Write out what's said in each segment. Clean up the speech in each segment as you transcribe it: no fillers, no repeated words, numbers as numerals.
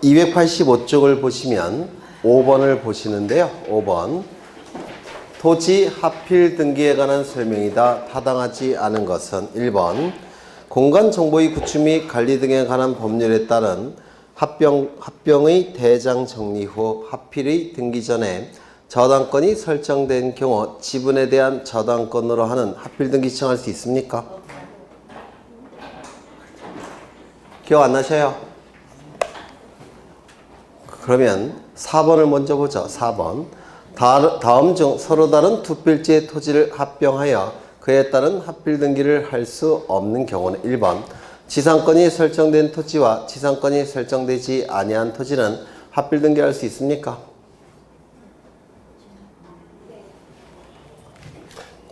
285쪽을 보시면 5번을 보시는데요. 5번. 토지 하필 등기에 관한 설명이다. 타당하지 않은 것은 1번. 공간정보의 구축 및 관리 등에 관한 법률에 따른 합병의 대장 정리 후 하필의 등기 전에 저당권이 설정된 경우 지분에 대한 저당권으로 하는 하필 등기 신청할 수 있습니까? 기억 안 나셔요? 그러면 4번을 먼저 보죠. 4번. 다음 중 서로 다른 두 필지의 토지를 합병하여 그에 따른 합필 등기를 할 수 없는 경우는 1번. 지상권이 설정된 토지와 지상권이 설정되지 아니한 토지는 합필 등기할 수 있습니까?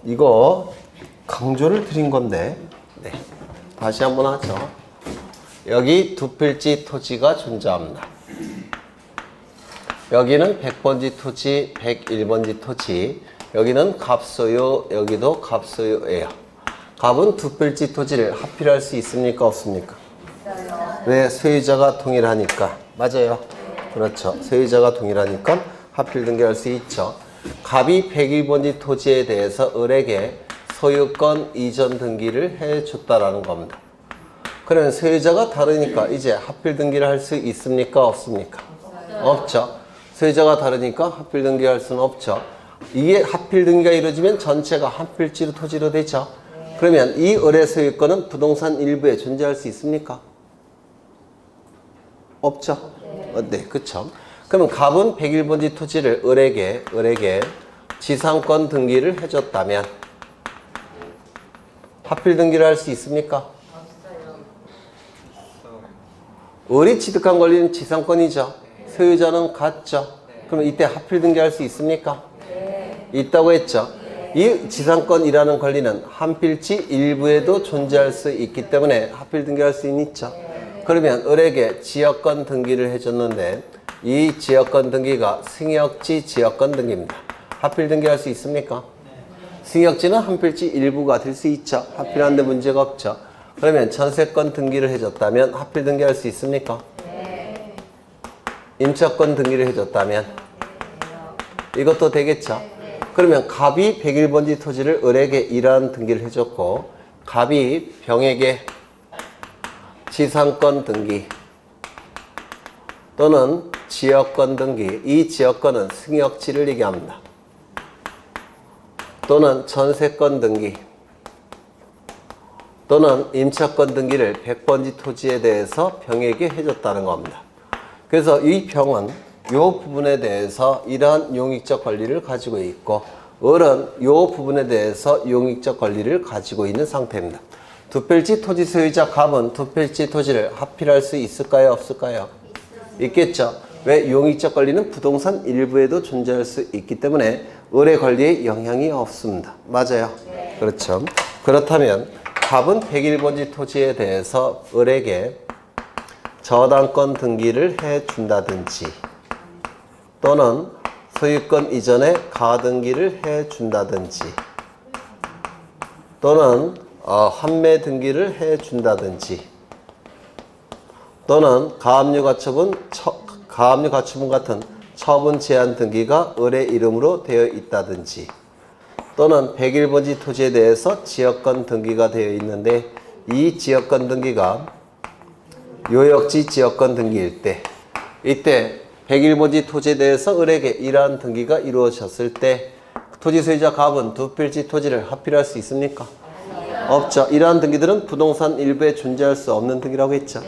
이거 강조를 드린 건데 네. 다시 한번 하죠. 여기 두 필지 토지가 존재합니다. 여기는 100번지 토지, 101번지 토지, 여기는 갑소유, 여기도 갑소유예요. 갑은 두 필지 토지를 합필할 수 있습니까? 없습니까? 왜? 소유자가 동일하니까. 맞아요. 그렇죠. 소유자가 동일하니까 합필 등기할 수 있죠. 갑이 101번지 토지에 대해서 을에게 소유권 이전 등기를 해줬다라는 겁니다. 그러면 소유자가 다르니까 이제 합필 등기를 할 수 있습니까? 없습니까? 없죠. 소유자가 다르니까 합필 등기할 수는 없죠. 이게 합필 등기가 이루어지면 전체가 한 필지로 토지로 되죠. 그러면 이 을의 소유권은 부동산 일부에 존재할 수 있습니까? 없죠. 네, 그렇죠. 그러면 갑은 101번지 토지를 을에게 지상권 등기를 해줬다면 합필 등기를 할 수 있습니까? 을이 취득한 권리는 지상권이죠. 소유자는 같죠. 그러면 이때 합필 등기할 수 있습니까? 있다고 했죠. 이 지상권이라는 권리는 한 필지 일부에도 존재할 수 있기 때문에 합필 등기할 수 있죠. 그러면 을에게 지역권 등기를 해줬는데 이 지역권 등기가 승역지 지역권 등기입니다. 합필 등기할 수 있습니까? 승역지는 한 필지 일부가 될 수 있죠. 합필하는데 문제가 없죠. 그러면 전세권 등기를 해줬다면 합필 등기할 수 있습니까? 임차권 등기를 해줬다면 이것도 되겠죠. 그러면 갑이 101번지 토지를 을에게 이러한 등기를 해줬고 갑이 병에게 지상권 등기 또는 지역권 등기, 이 지역권은 승역지를 얘기합니다. 또는 전세권 등기 또는 임차권 등기를 100번지 토지에 대해서 병에게 해줬다는 겁니다. 그래서 이 병은 이 부분에 대해서 이러한 용익적 권리를 가지고 있고 을은 이 부분에 대해서 용익적 권리를 가지고 있는 상태입니다. 두 필지 토지 소유자 갑은 두 필지 토지를 합필할 수 있을까요? 없을까요? 있겠죠. 왜? 용익적 권리는 부동산 일부에도 존재할 수 있기 때문에 을의 권리에 영향이 없습니다. 맞아요. 그렇죠. 그렇다면 갑은 101번지 토지에 대해서 을에게 저당권 등기를 해준다든지 또는 소유권 이전에 가등기를 해준다든지 또는 환매 등기를 해준다든지 또는 가압류 가처분 같은 처분 제한 등기가 을의 이름으로 되어 있다든지 또는 101번지 토지에 대해서 지역권 등기가 되어 있는데 이 지역권 등기가 요역지 지역권 등기일 때 이때 101번지 토지에 대해서 을에게 이러한 등기가 이루어졌을 때 토지 소유자 갑은 두 필지 토지를 합필할 수 있습니까? 없죠. 이러한 등기들은 부동산 일부에 존재할 수 없는 등기라고 했죠.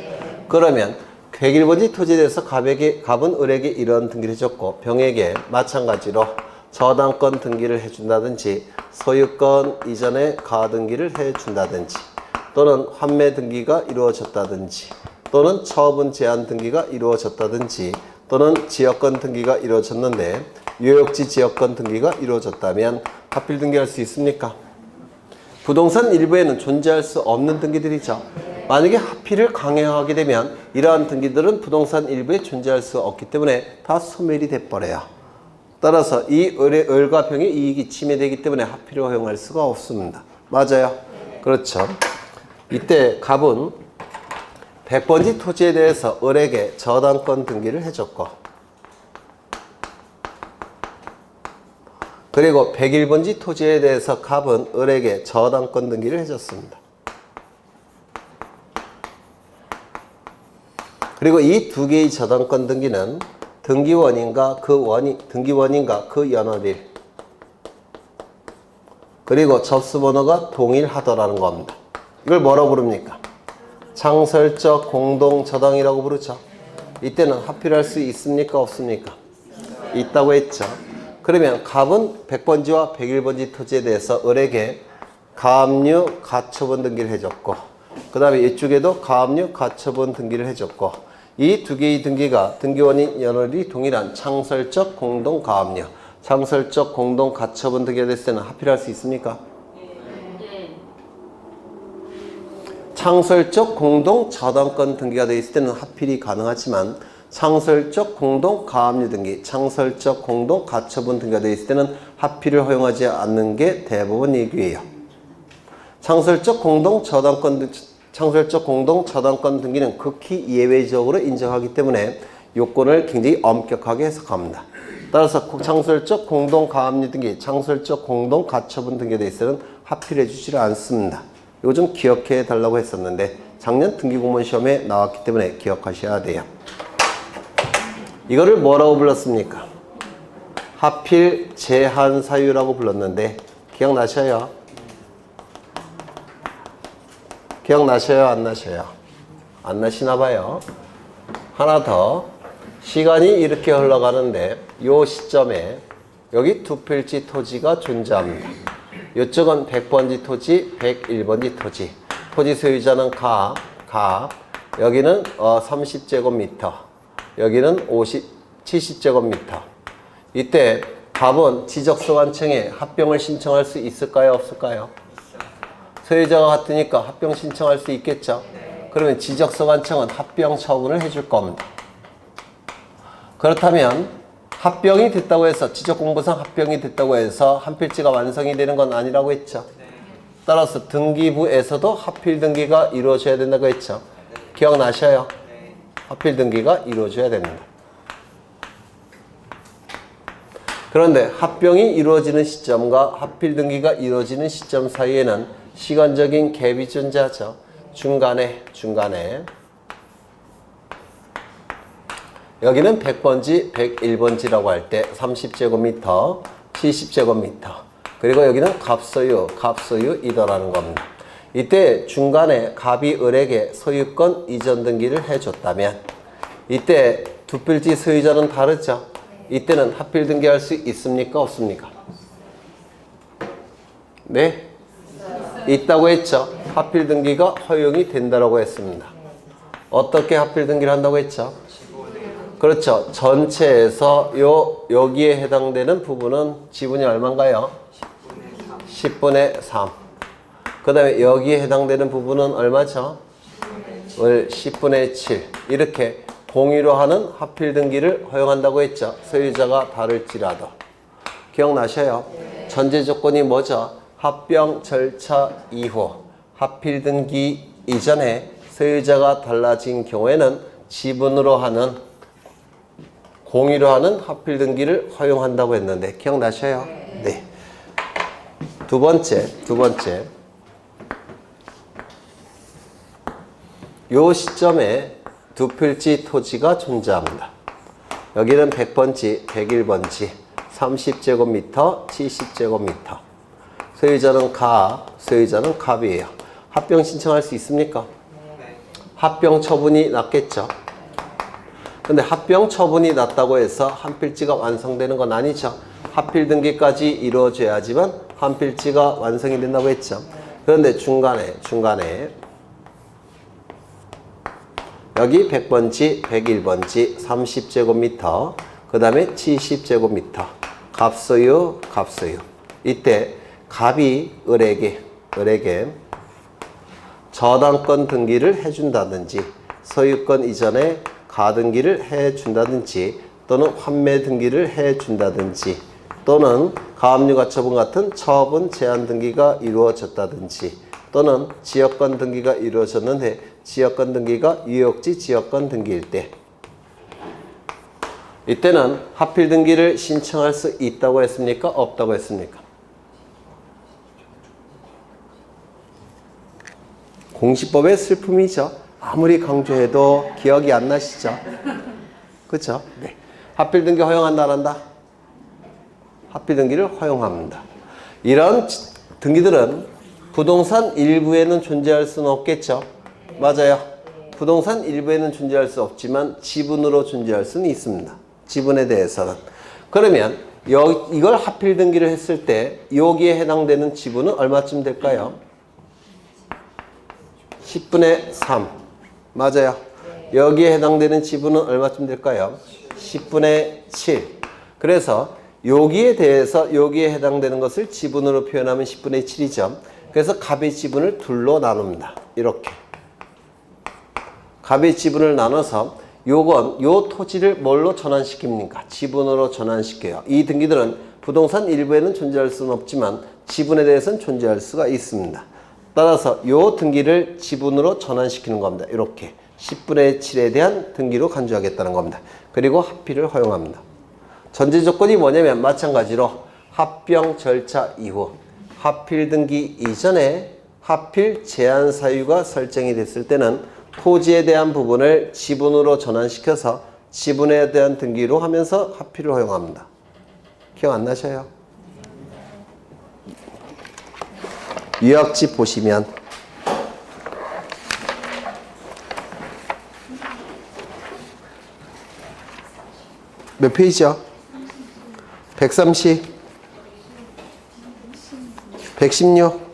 그러면 101번지 토지에 대해서 갑은 을에게 이러한 등기를 해줬고 병에게 마찬가지로 저당권 등기를 해준다든지 소유권 이전에 가등기를 해준다든지 또는 환매 등기가 이루어졌다든지 또는 처분 제한 등기가 이루어졌다든지 또는 지역권 등기가 이루어졌는데 요역지 지역권 등기가 이루어졌다면 합필 등기할 수 있습니까? 부동산 일부에는 존재할 수 없는 등기들이죠. 만약에 합필을 강행하게 되면 이러한 등기들은 부동산 일부에 존재할 수 없기 때문에 다 소멸이 돼버려요. 따라서 이 을과 병의 이익이 침해되기 때문에 합필을 허용할 수가 없습니다. 맞아요. 그렇죠. 이때 갑은 100번지 토지에 대해서 을에게 저당권 등기를 해줬고, 그리고 101번지 토지에 대해서 갑은 을에게 저당권 등기를 해줬습니다. 그리고 이 두 개의 저당권 등기는 등기원인과 그 연월일, 그리고 접수번호가 동일하더라는 겁니다. 이걸 뭐라고 부릅니까? 창설적 공동저당이라고 부르죠. 이때는 합필할 수 있습니까? 없습니까? 있다고 했죠. 그러면 갑은 100번지와 101번지 토지에 대해서 을에게 가압류 가처분 등기를 해줬고, 그 다음에 이쪽에도 가압류 가처분 등기를 해줬고, 이 두 개의 등기가 등기원인 연월이 동일한 창설적 공동 가압류, 창설적 공동 가처분 등기가 됐을 때는 합필할 수 있습니까? 창설적 공동 저당권 등기가 되어 있을 때는 합필이 가능하지만, 창설적 공동 가압류 등기, 창설적 공동 가처분 등기가 되어 있을 때는 합필을 허용하지 않는 게 대부분 얘기예요. 창설적 공동 저당권 등기는 극히 예외적으로 인정하기 때문에 요건을 굉장히 엄격하게 해석합니다. 따라서 창설적 공동 가압류 등기, 창설적 공동 가처분 등기에 대해서는 합필해 주지를 않습니다. 이거 좀 기억해 달라고 했었는데 작년 등기공무원 시험에 나왔기 때문에 기억하셔야 돼요. 이거를 뭐라고 불렀습니까? 합필 제한 사유라고 불렀는데 기억나셔요? 기억나셔요? 안 나셔요? 안 나시나 봐요. 하나 더. 시간이 이렇게 흘러가는데 요 시점에 여기 두 필지 토지가 존재합니다. 이쪽은 100번지 토지, 101번지 토지. 토지 소유자는 갑. 여기는 30제곱미터. 여기는 70제곱미터. 이때 갑은 지적소관청에 합병을 신청할 수 있을까요? 없을까요? 소유자가 같으니까 합병 신청할 수 있겠죠? 그러면 지적소관청은 합병 처분을 해줄 겁니다. 그렇다면 합병이 됐다고 해서 지적공부상 합병이 됐다고 해서 한 필지가 완성이 되는 건 아니라고 했죠? 따라서 등기부에서도 합필 등기가 이루어져야 된다고 했죠? 기억나셔요? 합필 등기가 이루어져야 됩니다. 그런데 합병이 이루어지는 시점과 합필 등기가 이루어지는 시점 사이에는 시간적인 갭이 존재하죠. 중간에 여기는 100번지, 101번지라고 할 때 30제곱미터, 70제곱미터, 그리고 여기는 갑소유이더라는 겁니다. 이때 중간에 갑이 을에게 소유권 이전 등기를 해줬다면 이때 두 필지 소유자는 다르죠. 이때는 합필 등기할 수 있습니까? 없습니까? 네? 있다고 했죠. 합필 등기가 허용이 된다고 했습니다. 어떻게 합필 등기를 한다고 했죠? 그렇죠. 전체에서 여기에 해당되는 부분은 지분이 얼마인가요? 10분의 3. 그 다음에 여기에 해당되는 부분은 얼마죠? 10분의 7. 이렇게 공유로 하는 합필 등기를 허용한다고 했죠. 소유자가 다를지라도. 기억나셔요? 전제 조건이 뭐죠? 합병 절차 이후 합필 등기 이전에 소유자가 달라진 경우에는 지분으로 하는 공유로 하는 합필 등기를 허용한다고 했는데 기억나셔요? 네. 두 번째. 요 시점에 두 필지 토지가 존재합니다. 여기는 100번지, 101번지, 30제곱미터, 70제곱미터. 소유자는 갑이에요. 합병 신청할 수 있습니까? 합병 처분이 났겠죠. 근데 합병 처분이 났다고 해서 한 필지가 완성되는 건 아니죠. 합필 등기까지 이루어져야지만 한 필지가 완성이 된다고 했죠. 그런데 중간에 여기 100번지, 101번지, 30제곱미터, 그 다음에 70제곱미터. 갑소유. 이때 갑이 을에게 저당권 등기를 해준다든지 소유권 이전에 가등기를 해준다든지 또는 환매 등기를 해준다든지 또는 가압류 가처분 같은 처분 제한 등기가 이루어졌다든지 또는 지역권 등기가 이루어졌는데 지역권 등기가 유역지 지역권 등기일 때 이때는 하필 등기를 신청할 수 있다고 했습니까? 없다고 했습니까? 공시법의 슬픔이죠. 아무리 강조해도 기억이 안 나시죠? 그렇죠? 네. 하필 등기 허용한다 안 한다? 하필 등기를 허용합니다. 이런 등기들은 부동산 일부에는 존재할 수는 없겠죠? 맞아요. 부동산 일부에는 존재할 수 없지만 지분으로 존재할 수는 있습니다. 지분에 대해서는. 그러면 이걸 하필 등기를 했을 때 여기에 해당되는 지분은 얼마쯤 될까요? 10분의 3. 맞아요. 여기에 해당되는 지분은 얼마쯤 될까요? 10분의 7. 그래서 여기에 대해서 여기에 해당되는 것을 지분으로 표현하면 10분의 7이죠. 그래서 갑의 지분을 둘로 나눕니다. 이렇게. 갑의 지분을 나눠서 요 토지를 뭘로 전환시킵니까? 지분으로 전환시켜요. 이 등기들은 부동산 일부에는 존재할 수는 없지만 지분에 대해서는 존재할 수가 있습니다. 따라서 요 등기를 지분으로 전환시키는 겁니다. 이렇게 10분의 7에 대한 등기로 간주하겠다는 겁니다. 그리고 합필을 허용합니다. 전제 조건이 뭐냐면 마찬가지로 합병 절차 이후 하필 등기 이전에 하필 제한 사유가 설정이 됐을 때는 토지에 대한 부분을 지분으로 전환시켜서 지분에 대한 등기로 하면서 하필을 허용합니다. 기억 안 나셔요? 유역지 보시면 몇 페이지요? 130 116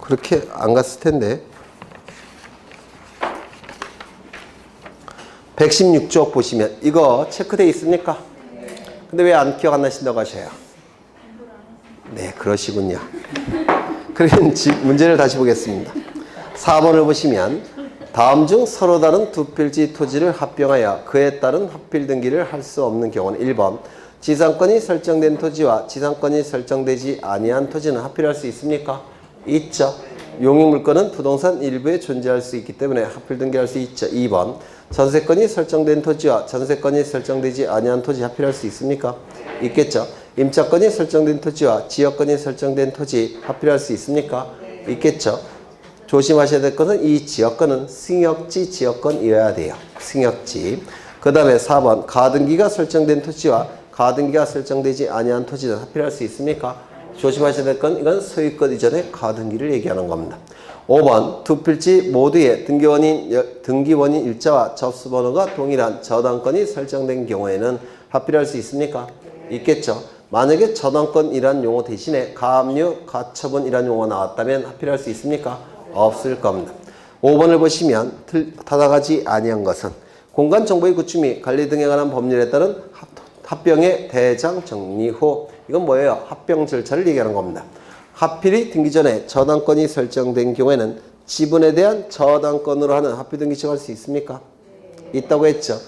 그렇게 안 갔을 텐데 116쪽 보시면 이거 체크되어 있습니까? 근데 왜 안 기억 안 나신다고 하셔요? 네, 그러시군요. 그럼 문제를 다시 보겠습니다. 4번을 보시면 다음 중 서로 다른 두 필지 토지를 합병하여 그에 따른 합필 등기를 할 수 없는 경우는 1번 지상권이 설정된 토지와 지상권이 설정되지 아니한 토지는 합필할 수 있습니까? 있죠. 용익물권은 부동산 일부에 존재할 수 있기 때문에 합필 등기할 수 있죠. 2번 전세권이 설정된 토지와 전세권이 설정되지 아니한 토지 합필할 수 있습니까? 있겠죠. 임차권이 설정된 토지와 지역권이 설정된 토지 합필할 수 있습니까? 있겠죠. 조심하셔야 될 것은 이 지역권은 승역지 지역권이어야 돼요. 승역지. 그 다음에 4번 가등기가 설정된 토지와 가등기가 설정되지 아니한 토지는 합필할 수 있습니까? 조심하셔야 될 건 이건 소유권 이전의 가등기를 얘기하는 겁니다. 5번 두 필지 모두의 등기원인 일자와 접수번호가 동일한 저당권이 설정된 경우에는 합필할 수 있습니까? 있겠죠. 만약에 저당권이란 용어 대신에 가압류, 가처분이란 용어가 나왔다면 합필할 수 있습니까? 없을 겁니다. 5번을 보시면 타당하지 아니한 것은 공간정보의 구축 및 관리 등에 관한 법률에 따른 합병의 대장 정리 후 이건 뭐예요? 합병 절차를 얘기하는 겁니다. 하필이 등기 전에 저당권이 설정된 경우에는 지분에 대한 저당권으로 하는 합필 등기 시작할 수 있습니까? 있다고 했죠.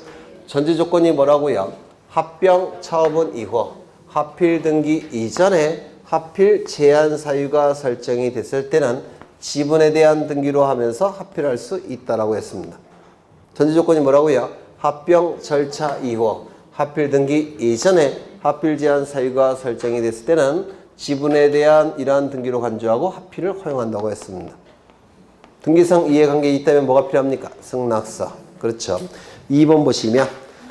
전제 조건이 뭐라고요? 합병 처분 이후 하필 등기 이전에 하필 제한 사유가 설정이 됐을 때는 지분에 대한 등기로 하면서 합필할 수 있다라고 했습니다. 전제 조건이 뭐라고요? 합병 절차 이후 하필 등기 이전에 하필 제한 사유가 설정이 됐을 때는 지분에 대한 이러한 등기로 간주하고 합필을 허용한다고 했습니다. 등기상 이해관계가 있다면 뭐가 필요합니까? 승낙서. 그렇죠. 2번 보시면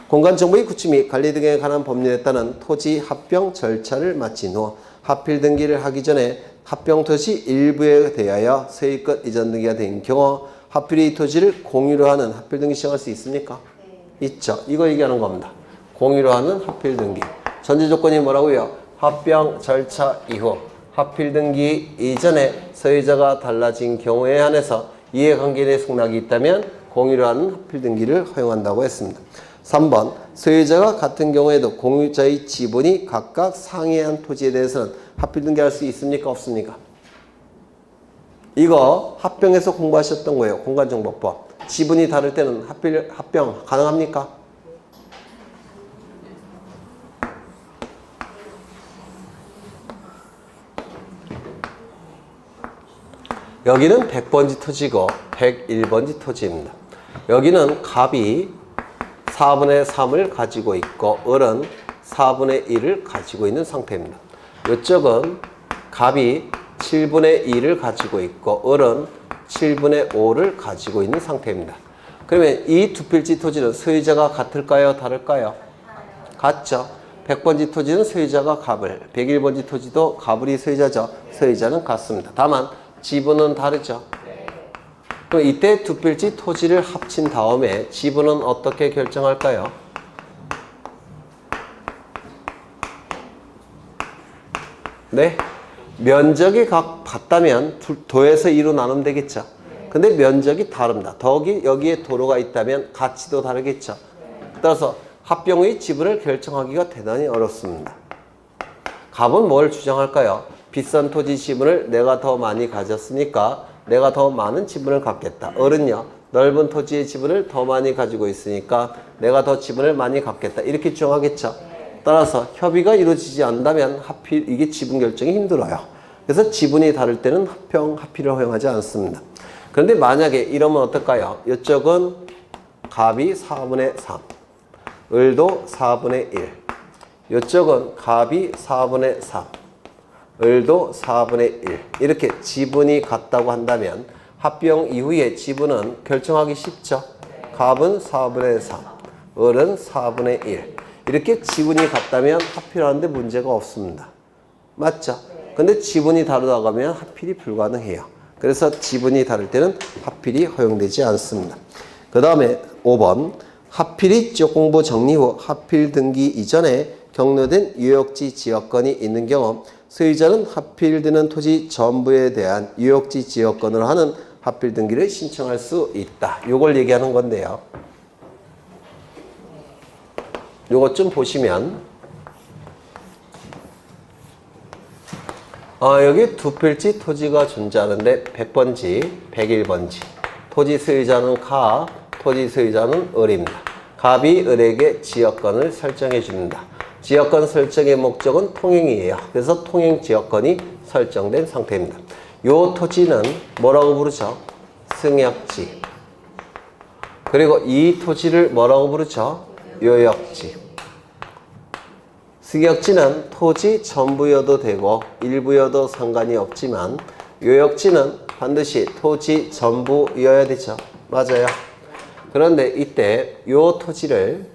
공간정보의 구축 및 관리 등에 관한 법률에 따른 토지 합병 절차를 마친 후 하필 등기를 하기 전에 합병 토지 일부에 대하여 소유권 이전 등기가 된 경우 하필이 토지를 공유로 하는 합필 등기 시작할 수 있습니까? 있죠. 이거 얘기하는 겁니다. 공유로 하는 합필 등기. 전제 조건이 뭐라고요? 합병 절차 이후 하필 등기 이전에 소유자가 달라진 경우에 한해서 이해관계 내 승낙이 있다면 공유로 하는 합필 등기를 허용한다고 했습니다. 3번 소유자가 같은 경우에도 공유자의 지분이 각각 상이한 토지에 대해서는 합필 등기할 수 있습니까? 없습니까? 이거 합병에서 공부하셨던 거예요. 공간정보법. 지분이 다를 때는 합병 가능합니까? 여기는 100번지 토지고 101번지 토지입니다. 여기는 갑이 4분의 3을 가지고 있고 을은 4분의 1을 가지고 있는 상태입니다. 이쪽은 갑이 7분의 2를 가지고 있고 을은 7분의 5를 가지고 있는 상태입니다. 그러면 이 두 필지 토지는 소유자가 같을까요? 다를까요? 같죠. 100번지 토지는 소유자가 갑을, 101번지 토지도 갑을이 소유자죠. 소유자는 같습니다. 다만 지분은 다르죠. 그럼 이때 두 필지 토지를 합친 다음에 지분은 어떻게 결정할까요? 네? 면적이 각 같다면 도에서 2로 나누면 되겠죠. 근데 면적이 다릅니다. 여기에 도로가 있다면 가치도 다르겠죠. 따라서 합병의 지분을 결정하기가 대단히 어렵습니다. 갑은 뭘 주장할까요? 비싼 토지 지분을 내가 더 많이 가졌으니까 내가 더 많은 지분을 갖겠다. 을은요, 넓은 토지의 지분을 더 많이 가지고 있으니까 내가 더 지분을 많이 갖겠다. 이렇게 주장하겠죠. 따라서 협의가 이루어지지 않는다면 합의, 이게 지분 결정이 힘들어요. 그래서 지분이 다를 때는 합의를 허용하지 않습니다. 그런데 만약에 이러면 어떨까요? 이쪽은 갑이 4분의 3, 을도 4분의 1. 이쪽은 갑이 4분의 3, 을도 4분의 1. 이렇게 지분이 같다고 한다면 합병 이후에 지분은 결정하기 쉽죠. 갑은 4분의 3, 을은 4분의 1. 이렇게 지분이 같다면 합의를 하는데 문제가 없습니다. 맞죠? 근데 지분이 다르다고 하면 합의이 불가능해요. 그래서 지분이 다를 때는 합의이 허용되지 않습니다. 그 다음에 5번. 합의리 지역공부 정리 후 합의 등기 이전에 경로된 유역지 지역권이 있는 경우 소유자는 합의되는 토지 전부에 대한 유역지 지역권으로 하는 합의 등기를 신청할 수 있다. 요걸 얘기하는 건데요. 요것 좀 보시면 여기 두 필지 토지가 존재하는데 100번지, 101번지. 토지 소유자는 갑, 토지 소유자는 을입니다. 갑이 을에게 지역권을 설정해 줍니다. 지역권 설정의 목적은 통행이에요. 그래서 통행 지역권이 설정된 상태입니다. 요 토지는 뭐라고 부르죠? 승역지. 그리고 이 토지를 뭐라고 부르죠? 요역지. 승역지는 토지 전부여도 되고 일부여도 상관이 없지만 요역지는 반드시 토지 전부여야 되죠. 맞아요. 그런데 이때 요 토지를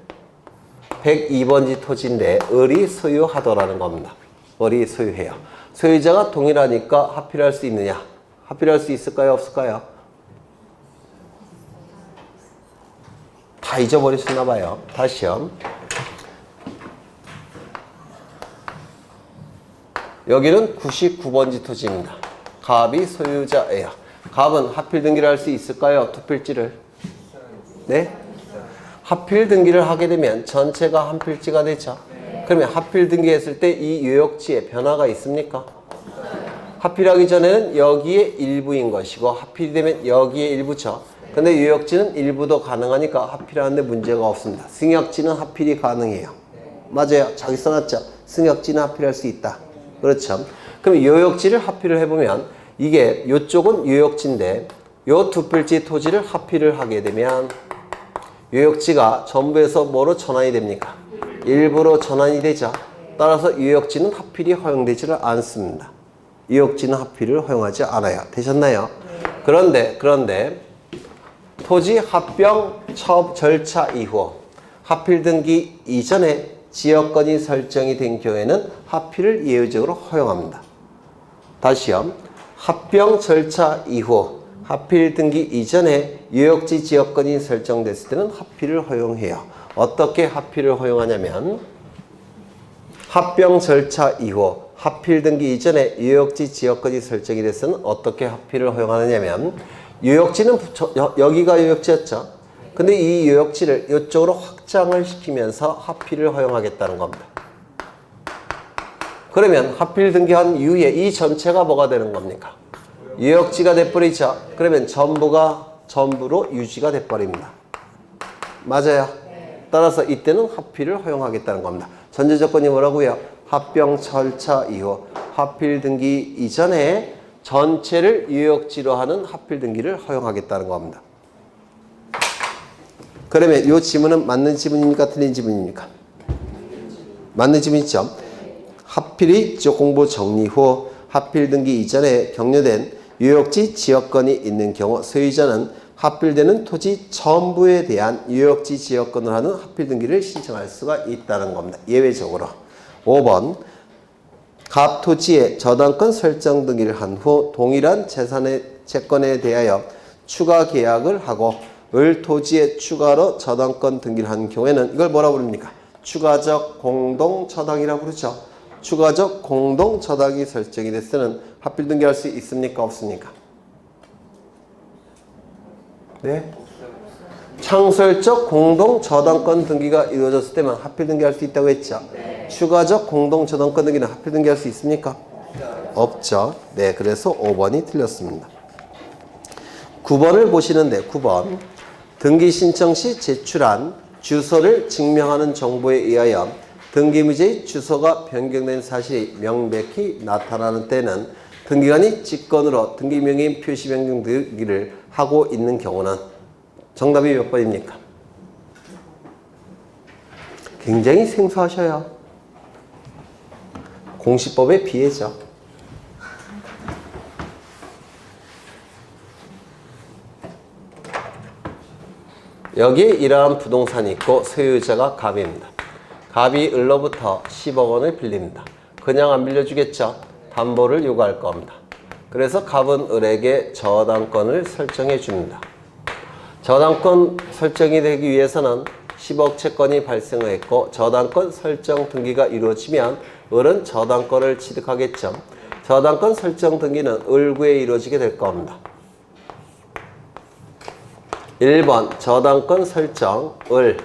102번지 토지인데 을이 소유하더라는 겁니다. 을이 소유해요. 소유자가 동일하니까 합의를 할 수 있느냐? 합의를 할 수 있을까요? 없을까요? 다 잊어버리셨나 봐요. 다시요. 여기는 99번지 토지입니다. 갑이 소유자예요. 갑은 합필 등기를 할 수 있을까요? 두 필지를? 네? 합필 등기를 하게 되면 전체가 한 필지가 되죠. 그러면 합필 등기했을 때 이 요역지에 변화가 있습니까? 합필하기 전에는 여기에 일부인 것이고 합필이 되면 여기에 일부죠. 근데 요역지는 일부도 가능하니까 합필하는데 문제가 없습니다. 승역지는 합필이 가능해요. 맞아요. 자기 써놨죠. 승역지는 합필할 수 있다. 그렇죠. 그럼 요역지를 합의를 해보면 이게 이쪽은 요역지인데 요 두 필지 토지를 합의를 하게 되면 요역지가 전부에서 뭐로 전환이 됩니까? 일부로 전환이 되죠. 따라서 요역지는 합의이 허용되지를 않습니다. 요역지는 합의를 허용하지 않아요. 되셨나요? 그런데 토지 합병 절차 이후 합의 등기 이전에 지역권이 설정이 된 경우에는 합의를 예외적으로 허용합니다. 다시요. 합병 절차 이후 합의 등기 이전에 요역지 지역권이 설정됐을 때는 합의를 허용해요. 어떻게 합의를 허용하냐면 합병 절차 이후 합의 등기 이전에 요역지 지역권이 설정이 됐으면 어떻게 합의를 허용하느냐면 요역지는 여기가 요역지였죠. 근데 이 요역지를 이쪽으로 확장을 시키면서 합의를 허용하겠다는 겁니다. 그러면 합의를 등기한 이후에 이 전체가 뭐가 되는 겁니까? 요역지가 돼버리죠. 그러면 전부로 유지가 돼버립니다. 맞아요. 따라서 이때는 합의를 허용하겠다는 겁니다. 전제 조건이 뭐라고요? 합병 절차 이후 합의 등기 이전에 전체를 유역지로 하는 하필 등기를 허용하겠다는 겁니다. 그러면 이 지문은 맞는 지문입니까? 틀린 지문입니까? 맞는 지문이죠. 하필이 지역공부 정리 후 하필 등기 이전에 격려된 유역지 지역권이 있는 경우 소유자는 하필되는 토지 전부에 대한 유역지 지역권을 하는 하필 등기를 신청할 수가 있다는 겁니다. 예외적으로. 5번 갑 토지의 저당권 설정 등기를 한 후 동일한 재산의 채권에 대하여 추가 계약을 하고 을 토지에 추가로 저당권 등기를 한 경우에는 이걸 뭐라고 부릅니까? 추가적 공동저당이라고 부르죠. 추가적 공동저당이 설정이 됐을 때는 하필 등기할 수 있습니까? 없습니까? 네? 창설적 공동저당권 등기가 이루어졌을 때만 하필 등기할 수 있다고 했죠. 추가적 공동저당권 등기는 하필 등기할 수 있습니까? 없죠. 네, 그래서 5번이 틀렸습니다. 9번을 보시는데 9번 등기 신청 시 제출한 주소를 증명하는 정보에 의하여 등기무지의 주소가 변경된 사실이 명백히 나타나는 때는 등기관이 직권으로 등기명의인 표시 변경 등기를 하고 있는 경우는 정답이 몇 번입니까? 굉장히 생소하셔요. 공시법의 비애죠. 여기에 이러한 부동산이 있고 소유자가 갑입니다. 갑이 을로부터 10억 원을 빌립니다. 그냥 안 빌려주겠죠. 담보를 요구할 겁니다. 그래서 갑은 을에게 저당권을 설정해 줍니다. 저당권 설정이 되기 위해서는 10억 채권이 발생했고 저당권 설정 등기가 이루어지면 을은 저당권을 취득하겠죠. 저당권 설정 등기는 을구에 이루어지게 될 겁니다. 1번 저당권 설정 을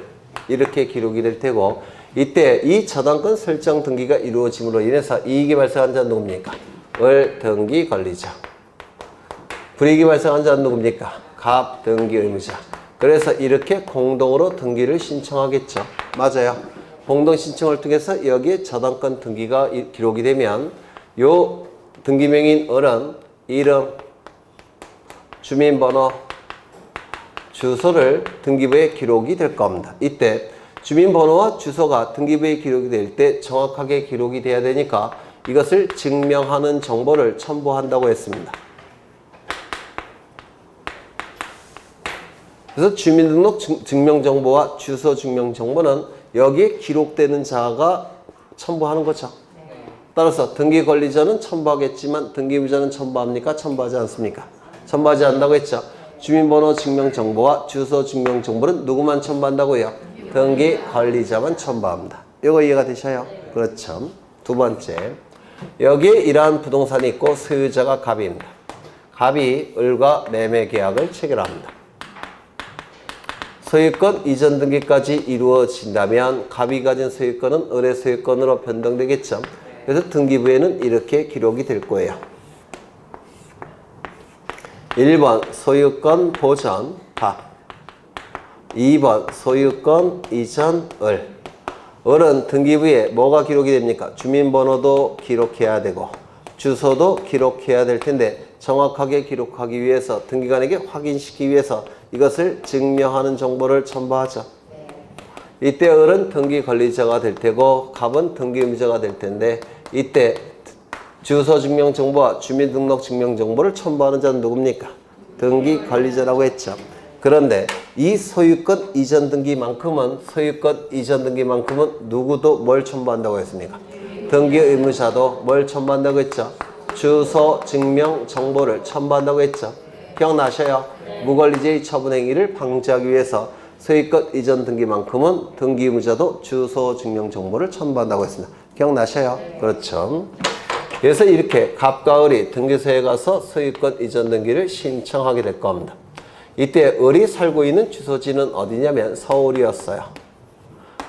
이렇게 기록이 될 테고 이때 이 저당권 설정 등기가 이루어짐으로 인해서 이익이 발생한 자는 누굽니까? 을 등기 권리자. 불이익이 발생한 자는 누굽니까? 갑 등기 의무자. 그래서 이렇게 공동으로 등기를 신청하겠죠. 맞아요. 공동 신청을 통해서 여기에 저당권 등기가 기록이 되면 요 등기명인 을은 이름, 주민번호, 주소를 등기부에 기록이 될 겁니다. 이때 주민번호와 주소가 등기부에 기록이 될 때 정확하게 기록이 돼야 되니까 이것을 증명하는 정보를 첨부한다고 했습니다. 그래서 주민등록 증명정보와 주소 증명정보는 여기에 기록되는 자가 첨부하는 거죠. 따라서 등기권리자는 첨부하겠지만 등기부자는 첨부합니까? 첨부하지 않습니까? 첨부하지 않는다고 했죠. 주민번호 증명정보와 주소 증명정보는 누구만 첨부한다고요? 등기권리자만 첨부합니다. 이거 이해가 되셔요? 그렇죠. 두 번째, 여기에 이러한 부동산이 있고 소유자가 갑입니다. 갑이 을과 매매 계약을 체결합니다. 소유권 이전 등기까지 이루어진다면 갑이 가진 소유권은 을의 소유권으로 변동되겠죠. 그래서 등기부에는 이렇게 기록이 될 거예요. 1번 소유권 보전 갑, 2번 소유권 이전 을. 을은 등기부에 뭐가 기록이 됩니까? 주민번호도 기록해야 되고 주소도 기록해야 될 텐데 정확하게 기록하기 위해서 등기관에게 확인시키기 위해서 이것을 증명하는 정보를 첨부하죠. 이때 을은 등기 권리자가 될 테고 갑은 등기 의무자가 될 텐데 이때 주소 증명 정보와 주민등록 증명 정보를 첨부하는 자는 누굽니까? 등기 관리자라고 했죠. 그런데 이 소유권 이전 등기만큼은 누구도 뭘 첨부한다고 했습니까? 등기 의무자도 뭘 첨부한다고 했죠? 주소 증명 정보를 첨부한다고 했죠. 기억나셔요? 무권리자의 처분 행위를 방지하기 위해서 소유권 이전 등기만큼은 등기 의무자도 주소 증명 정보를 첨부한다고 했습니다. 기억나셔요? 그렇죠. 그래서 이렇게 갑과 을이 등기소에 가서 소유권 이전 등기를 신청하게 될 겁니다. 이때 을이 살고 있는 주소지는 어디냐면 서울이었어요.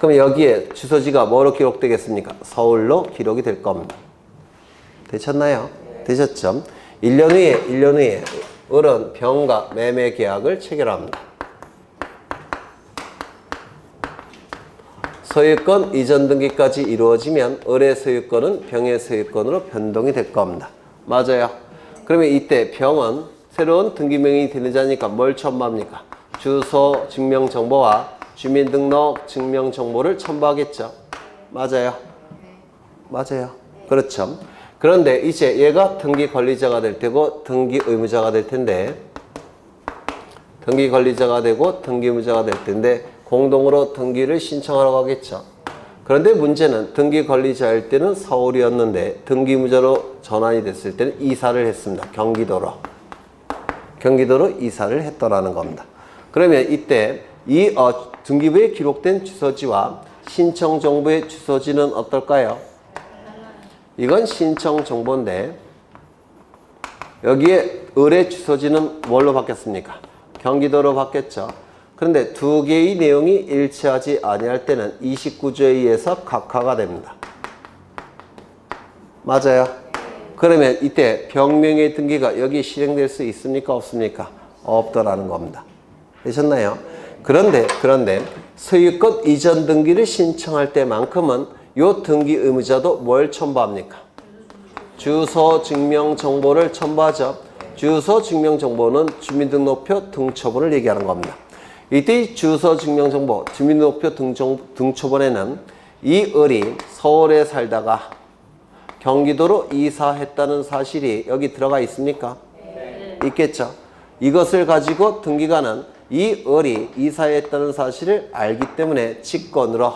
그럼 여기에 주소지가 뭐로 기록되겠습니까? 서울로 기록이 될 겁니다. 되셨나요? 되셨죠? 1년 후에 을은 병과 매매 계약을 체결합니다. 소유권 이전 등기까지 이루어지면 을의 소유권은 병의 소유권으로 변동이 될 겁니다. 맞아요. 그러면 이때 병은 새로운 등기명이 되는 자니까 뭘 첨부합니까? 주소 증명정보와 주민등록 증명정보를 첨부하겠죠. 맞아요? 맞아요. 그렇죠. 그런데 이제 얘가 등기 권리자가 될 테고 등기 의무자가 될 텐데 등기 권리자가 되고 등기 의무자가 될 텐데 공동으로 등기를 신청하라고 하겠죠. 그런데 문제는 등기 권리자일 때는 서울이었는데 등기 의무자로 전환이 됐을 때는 이사를 했습니다. 경기도로 이사를 했더라는 겁니다. 그러면 이때 이 등기부에 기록된 주소지와 신청 정보의 주소지는 어떨까요? 이건 신청 정보인데 여기에 을의 주소지는 뭘로 바뀌었습니까? 경기도로 바뀌었죠. 그런데 두 개의 내용이 일치하지 아니할 때는 29조에 의해서 각하가 됩니다. 맞아요? 그러면 이때 병명의 등기가 여기 실행될 수 있습니까? 없습니까? 없더라는 겁니다. 되셨나요? 그런데 소유권 이전 등기를 신청할 때만큼은 요 등기 의무자도 뭘 첨부합니까? 주소 증명 정보를 첨부하죠. 주소 증명 정보는 주민등록표 등초본을 얘기하는 겁니다. 이때 주소 증명 정보, 주민등록표 등초본에는 이 을이 서울에 살다가 경기도로 이사했다는 사실이 여기 들어가 있습니까? 네. 있겠죠. 이것을 가지고 등기관은 이 을이 이사했다는 사실을 알기 때문에 직권으로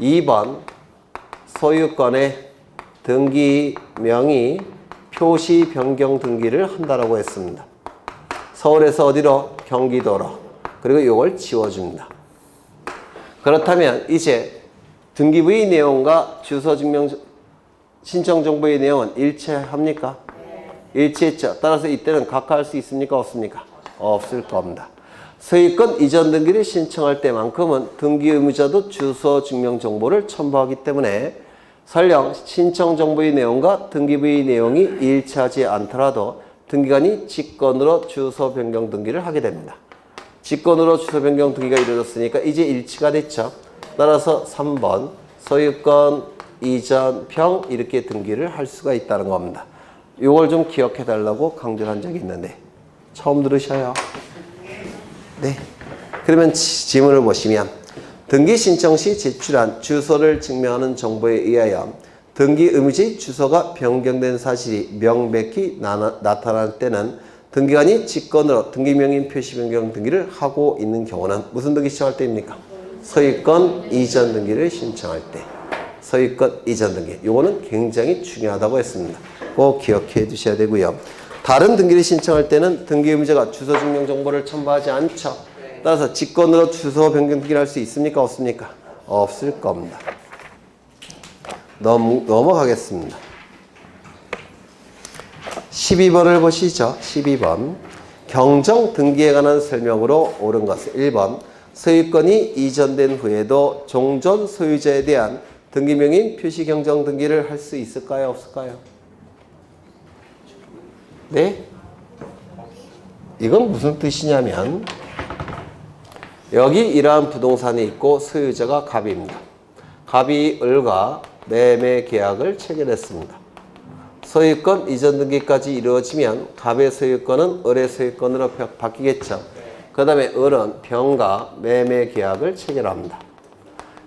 2번 소유권의 등기 명의 표시 변경 등기를 한다라고 했습니다. 서울에서 어디로? 경기도로. 그리고 이걸 지워줍니다. 그렇다면 이제 등기부의 내용과 주소 증명 신청 정보의 내용은 일치합니까? 일치했죠. 따라서 이때는 각하할 수 있습니까? 없습니까? 없을 겁니다. 소유권 이전 등기를 신청할 때만큼은 등기 의무자도 주소 증명 정보를 첨부하기 때문에 설령 신청 정보의 내용과 등기부의 내용이 일치하지 않더라도 등기관이 직권으로 주소 변경 등기를 하게 됩니다. 직권으로 주소 변경 등기가 이루어졌으니까 이제 일치가 됐죠. 따라서 3번 소유권 이전 평 이렇게 등기를 할 수가 있다는 겁니다. 이걸 좀 기억해 달라고 강조를 한 적이 있는데 처음 들으셔요? 네. 그러면 지문을 보시면 등기 신청 시 제출한 주소를 증명하는 정보에 의하여 등기 의무자의 주소가 변경된 사실이 명백히 나타날 때는 등기관이 직권으로 등기명인 표시 변경 등기를 하고 있는 경우는 무슨 등기 신청할 때입니까? 소유권 이전 등기를 신청할 때. 소유권 이전 등기. 요거는 굉장히 중요하다고 했습니다. 꼭 기억해 두셔야 되고요. 다른 등기를 신청할 때는 등기 의무자가 주소 증명 정보를 첨부하지 않죠. 따라서 직권으로 주소 변경 등기를 할 수 있습니까? 없습니까? 없을 겁니다. 넘어가겠습니다. 12번을 보시죠. 12번. 경정 등기에 관한 설명으로 옳은 것은 1번. 소유권이 이전된 후에도 종전 소유자에 대한 등기명인 표시 경정 등기를 할 수 있을까요? 없을까요? 네? 이건 무슨 뜻이냐면 여기 이러한 부동산이 있고 소유자가 갑입니다. 갑이 을과 매매 계약을 체결했습니다. 소유권 이전 등기까지 이루어지면 갑의 소유권은 을의 소유권으로 바뀌겠죠. 그 다음에 을은 병과 매매 계약을 체결합니다.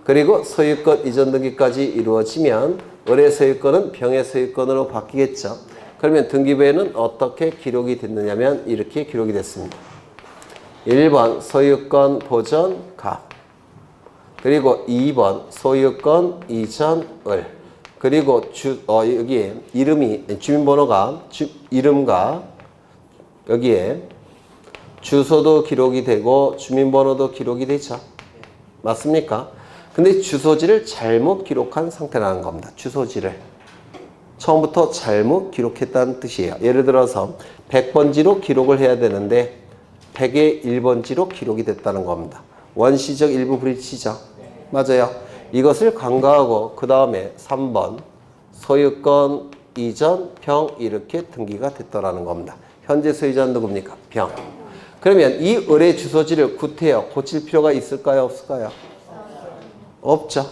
그리고 소유권 이전 등기까지 이루어지면 을의 소유권은 병의 소유권으로 바뀌겠죠. 그러면 등기부에는 어떻게 기록이 됐느냐면 이렇게 기록이 됐습니다. 1번 소유권 보전 갑, 그리고 2번 소유권 이전 을, 그리고 여기에 이름이 주민번호가 이름과 여기에 주소도 기록이 되고 주민번호도 기록이 되죠. 맞습니까? 근데 주소지를 잘못 기록한 상태라는 겁니다. 주소지를 처음부터 잘못 기록했다는 뜻이에요. 예를 들어서 100번지로 기록을 해야 되는데 100의 1번지로 기록이 됐다는 겁니다. 원시적 일부 불일치죠. 맞아요. 이것을 간과하고 그 다음에 3번 소유권 이전 병 이렇게 등기가 됐더라는 겁니다. 현재 소유자는 누굽니까? 병. 그러면 이 을의 주소지를 구태여 고칠 필요가 있을까요? 없을까요? 없죠.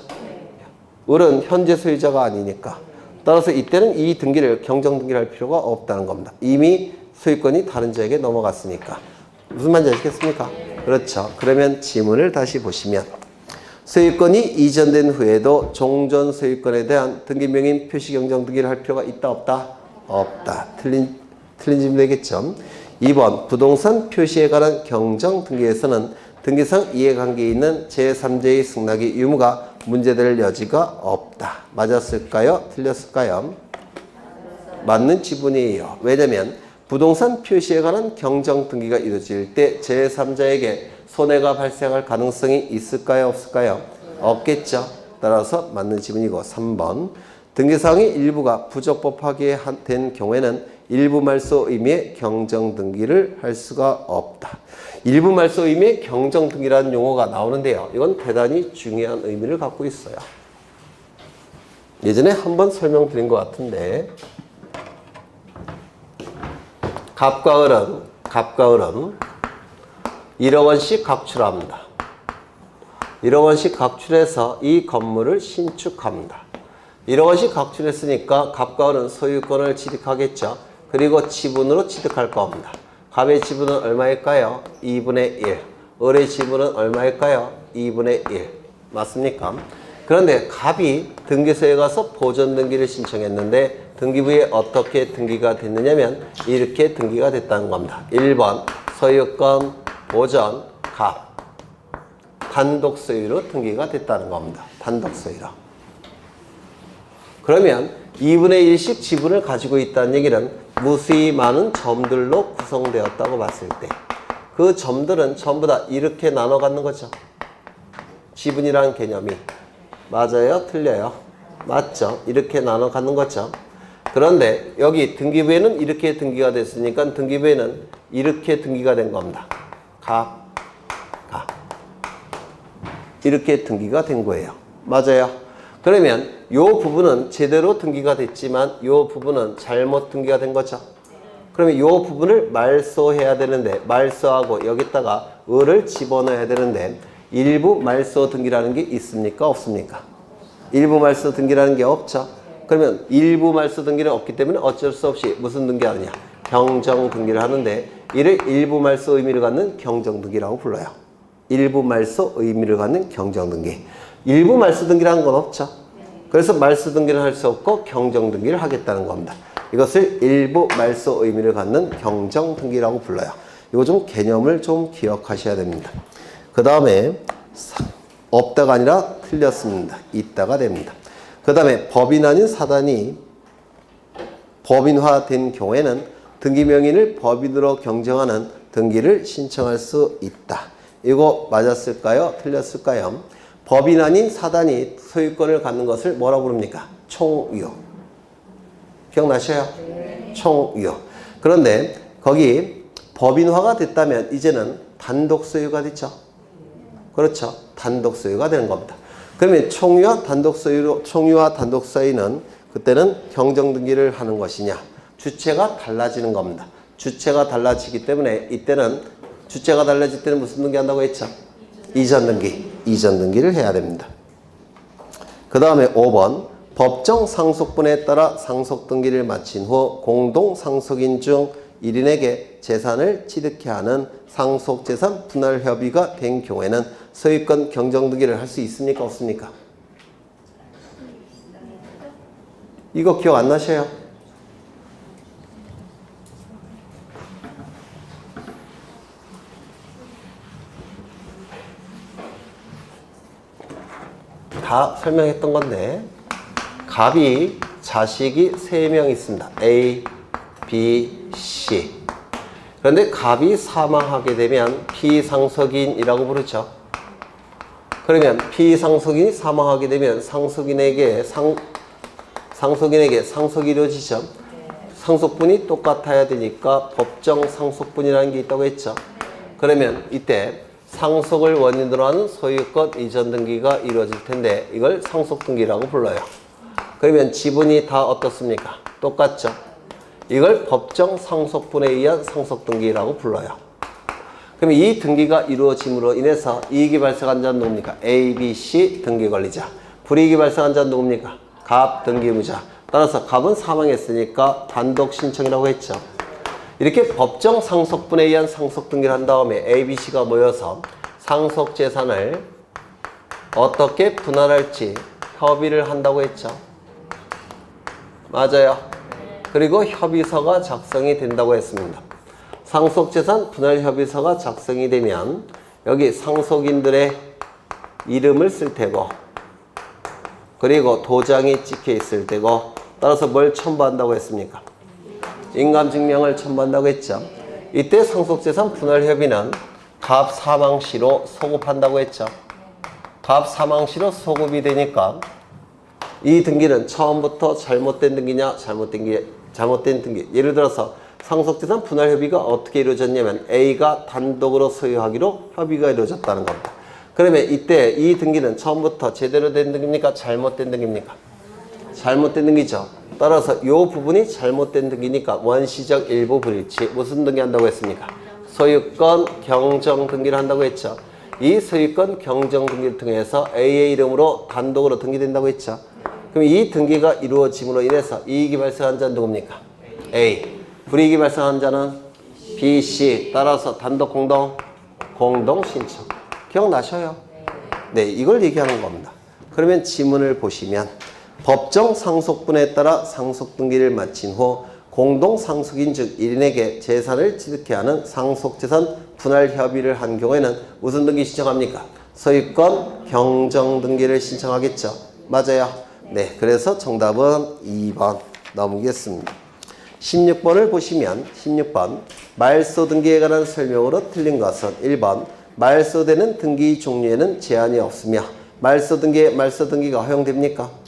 을은 현재 소유자가 아니니까 따라서 이때는 이 등기를 경정등기를 할 필요가 없다는 겁니다. 이미 소유권이 다른 자에게 넘어갔으니까. 무슨 말인지 아시겠습니까? 그렇죠. 그러면 지문을 다시 보시면 소유권이 이전된 후에도 종전 소유권에 대한 등기명인 표시 경정 등기를 할 필요가 있다 없다? 없다. 틀린 질문 되겠죠. 2번 부동산 표시에 관한 경정 등기에서는 등기상 이해관계에 있는 제3자의 승낙의 유무가 문제될 여지가 없다. 맞았을까요? 틀렸을까요? 맞는 지문이에요. 왜냐하면 부동산 표시에 관한 경정 등기가 이루어질 때 제3자에게 손해가 발생할 가능성이 있을까요? 없을까요? 없겠죠. 따라서 맞는 지문이고 3번 등기사항의 일부가 부적법하게 된 경우에는 일부 말소 의미의 경정 등기를 할 수가 없다. 일부 말소 의미의 경정 등기라는 용어가 나오는데요. 이건 대단히 중요한 의미를 갖고 있어요. 예전에 한번 설명드린 것 같은데 갑과 을은 1억 원씩 각출합니다. 1억 원씩 각출해서 이 건물을 신축합니다. 1억 원씩 각출했으니까 갑과 을은 소유권을 취득하겠죠. 그리고 지분으로 취득할 겁니다. 갑의 지분은 얼마일까요? 2분의 1. 을의 지분은 얼마일까요? 2분의 1. 맞습니까? 그런데 갑이 등기소에 가서 보존 등기를 신청했는데 등기부에 어떻게 등기가 됐느냐면 이렇게 등기가 됐다는 겁니다. 1번 소유권 보존 갑 단독 소유로 등기가 됐다는 겁니다. 단독 소유로. 그러면 2분의 1씩 지분을 가지고 있다는 얘기는 무수히 많은 점들로 구성되었다고 봤을 때 그 점들은 전부 다 이렇게 나눠 갖는 거죠. 지분이라는 개념이. 맞아요? 틀려요? 맞죠? 이렇게 나눠 갖는 거죠. 그런데 여기 등기부에는 이렇게 등기가 됐으니까 등기부에는 이렇게 등기가 된 겁니다. 갑. 이렇게 등기가 된 거예요. 맞아요? 그러면 이 부분은 제대로 등기가 됐지만 이 부분은 잘못 등기가 된 거죠. 그러면 이 부분을 말소해야 되는데 말소하고 여기다가 을을 집어넣어야 되는데 일부 말소 등기라는 게 있습니까? 없습니까? 일부 말소 등기라는 게 없죠. 그러면 일부 말소 등기는 없기 때문에 어쩔 수 없이 무슨 등기 하느냐? 경정 등기를 하는데 이를 일부 말소 의미를 갖는 경정 등기라고 불러요. 일부 말소 의미를 갖는 경정 등기. 일부 말소 등기라는 건 없죠. 그래서 말소 등기를 할 수 없고 경정 등기를 하겠다는 겁니다. 이것을 일부 말소 의미를 갖는 경정 등기라고 불러요. 이거 좀 개념을 좀 기억하셔야 됩니다. 그 다음에 없다가 아니라 틀렸습니다. 있다가 됩니다. 그 다음에 법인 아닌 사단이 법인화된 경우에는 등기명인을 법인으로 경정하는 등기를 신청할 수 있다. 이거 맞았을까요? 틀렸을까요? 법인 아닌 사단이 소유권을 갖는 것을 뭐라고 부릅니까? 총유. 기억나셔요? 네. 총유. 그런데 거기 법인화가 됐다면 이제는 단독 소유가 됐죠. 그렇죠. 단독 소유가 되는 겁니다. 그러면 총유와 단독 소유는 그때는 경정 등기를 하는 것이냐? 주체가 달라지는 겁니다. 주체가 달라지기 때문에 이때는 주체가 달라질 때는 무슨 등기 한다고 했죠? 이전 등기. 이전 등기를 해야 됩니다. 그 다음에 5번 법정 상속분에 따라 상속 등기를 마친 후 공동 상속인 중 1인에게 재산을 취득해 하는 상속재산 분할 협의가 된 경우에는 소유권 경정 등기를 할 수 있습니까? 없습니까? 이거 기억 안 나셔요? 다 설명했던 건데 갑이 자식이 3명 있습니다. A, B, C. 그런데 갑이 사망하게 되면 피상속인이라고 부르죠. 그러면 피상속인이 사망하게 되면 상속인에게 상속이 이루어지죠. 상속분이 똑같아야 되니까 법정 상속분이라는 게 있다고 했죠. 그러면 이때 상속을 원인으로 하는 소유권 이전 등기가 이루어질 텐데 이걸 상속 등기라고 불러요. 그러면 지분이 다 어떻습니까? 똑같죠. 이걸 법정 상속분에 의한 상속 등기라고 불러요. 그러면 이 등기가 이루어짐으로 인해서 이익이 발생한 자는 누굽니까? A, B, C 등기 권리자. 불이익이 발생한 자는 누굽니까? 갑 등기무자. 따라서 갑은 사망했으니까 단독 신청이라고 했죠. 이렇게 법정 상속분에 의한 상속 등기를 한 다음에 A, B, C가 모여서 상속 재산을 어떻게 분할할지 협의를 한다고 했죠. 맞아요. 그리고 협의서가 작성이 된다고 했습니다. 상속재산 분할 협의서가 작성이 되면 여기 상속인들의 이름을 쓸 테고 그리고 도장이 찍혀 있을 테고 따라서 뭘 첨부한다고 했습니까? 인감증명을 첨부한다고 했죠. 이때 상속재산 분할 협의는 갑 사망시로 소급한다고 했죠. 갑 사망시로 소급이 되니까 이 등기는 처음부터 잘못된 등기냐 잘못된 등기. 예를 들어서 상속재산 분할 협의가 어떻게 이루어졌냐면 A가 단독으로 소유하기로 협의가 이루어졌다는 겁니다. 그러면 이때 이 등기는 처음부터 제대로 된 등기입니까? 잘못된 등기입니까? 잘못된 등기죠. 따라서 이 부분이 잘못된 등기니까 원시적 일부 불일치. 무슨 등기 한다고 했습니까? 소유권 경정 등기를 한다고 했죠. 이 소유권 경정 등기를 통해서 A의 이름으로 단독으로 등기된다고 했죠. 그럼 이 등기가 이루어짐으로 인해서 이익이 발생한 자는 누굽니까? A. 불이익이 발생한 자는 B, C. 따라서 단독 공동 신청. 기억나셔요? 네, 이걸 얘기하는 겁니다. 그러면 지문을 보시면 법정 상속분에 따라 상속 등기를 마친 후 공동 상속인 즉 1인에게 재산을 취득해 하는 상속재산 분할 협의를 한 경우에는 무슨 등기 신청합니까? 소유권 경정 등기를 신청하겠죠. 맞아요. 네, 그래서 정답은 2번 넘기겠습니다. 16번을 보시면 16번 말소 등기에 관한 설명으로 틀린 것은 1번 말소되는 등기 종류에는 제한이 없으며 말소 등기가 허용됩니까?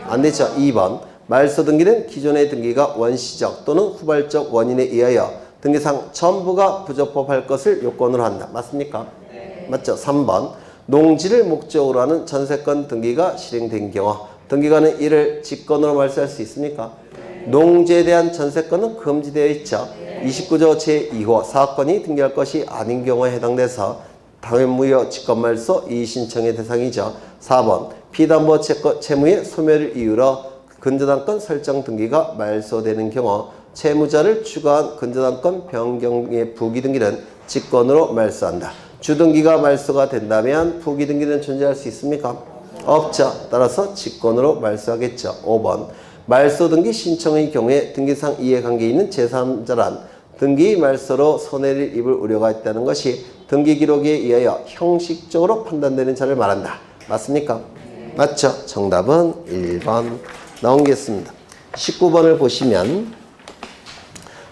안 되죠. 2번 말소 등기는 기존의 등기가 원시적 또는 후발적 원인에 의하여 등기상 전부가 부적법할 것을 요건으로 한다. 맞습니까? 네. 맞죠. 3번 농지를 목적으로 하는 전세권 등기가 실행된 경우 등기관은 이를 직권으로 말소할 수 있습니까? 네. 농지에 대한 전세권은 금지되어 있죠. 네. 29조 제2호 사건이 등기할 것이 아닌 경우에 해당돼서 당연무효 직권말소 이의신청의 대상이죠. 4번 피담보 채무의 소멸을 이유로 근저당권 설정 등기가 말소되는 경우 채무자를 추가한 근저당권 변경의 부기등기는 직권으로 말소한다. 주등기가 말소가 된다면 부기등기는 존재할 수 있습니까? 없죠. 따라서 직권으로 말소하겠죠. 5번 말소등기 신청의 경우에 등기상 이해관계에 있는 제3자란 등기 말소로 손해를 입을 우려가 있다는 것이 등기기록에 의하여 형식적으로 판단되는 자를 말한다. 맞습니까? 맞죠? 정답은 1번 나오겠습니다. 19번을 보시면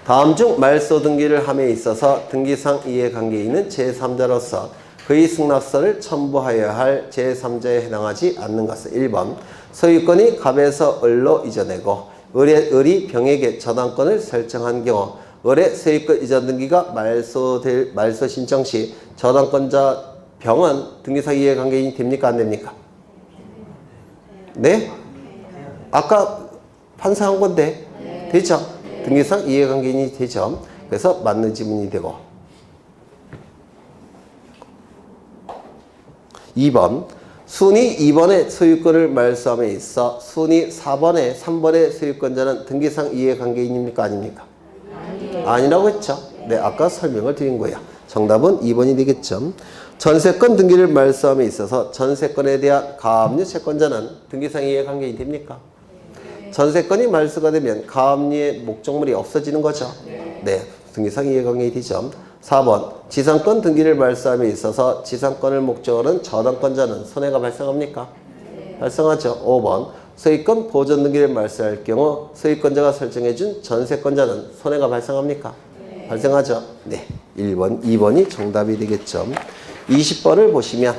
다음 중 말소 등기를 함에 있어서 등기상 이해관계에 있는 제3자로서 그의 승낙서를 첨부하여야 할 제3자에 해당하지 않는 것은 1번 소유권이 갑에서 을로 이전되고 을이 병에게 저당권을 설정한 경우 을의 소유권 이전 등기가 말소 신청 시 저당권자 병은 등기상 이해관계인이 됩니까? 안 됩니까? 네? 아까 판사한 건데 되죠? 등기상 이해관계인이 되죠? 그래서 맞는 지문이 되고 2번 순위 2번의 소유권을 말소함에 있어 순위 3번의 소유권자는 등기상 이해관계인입니까? 아닙니까? 아니라고 했죠? 네, 아까 설명을 드린 거예요. 정답은 2번이 되겠죠. 전세권 등기를 말소함에 있어서 전세권에 대한 가압류 채권자는 등기상 이해관계인이 됩니까? 전세권이 말소가 되면 가압류의 목적물이 없어지는 거죠. 네, 등기상 이해관계인이 되죠. 4번 지상권 등기를 말소함에 있어서 지상권을 목적으로 하는 저당권자는 손해가 발생합니까? 발생하죠. 5번 소유권 보존 등기를 말소할 경우 소유권자가 설정해준 전세권자는 손해가 발생합니까? 발생하죠. 네, 1번, 2번이 정답이 되겠죠. 20번을 보시면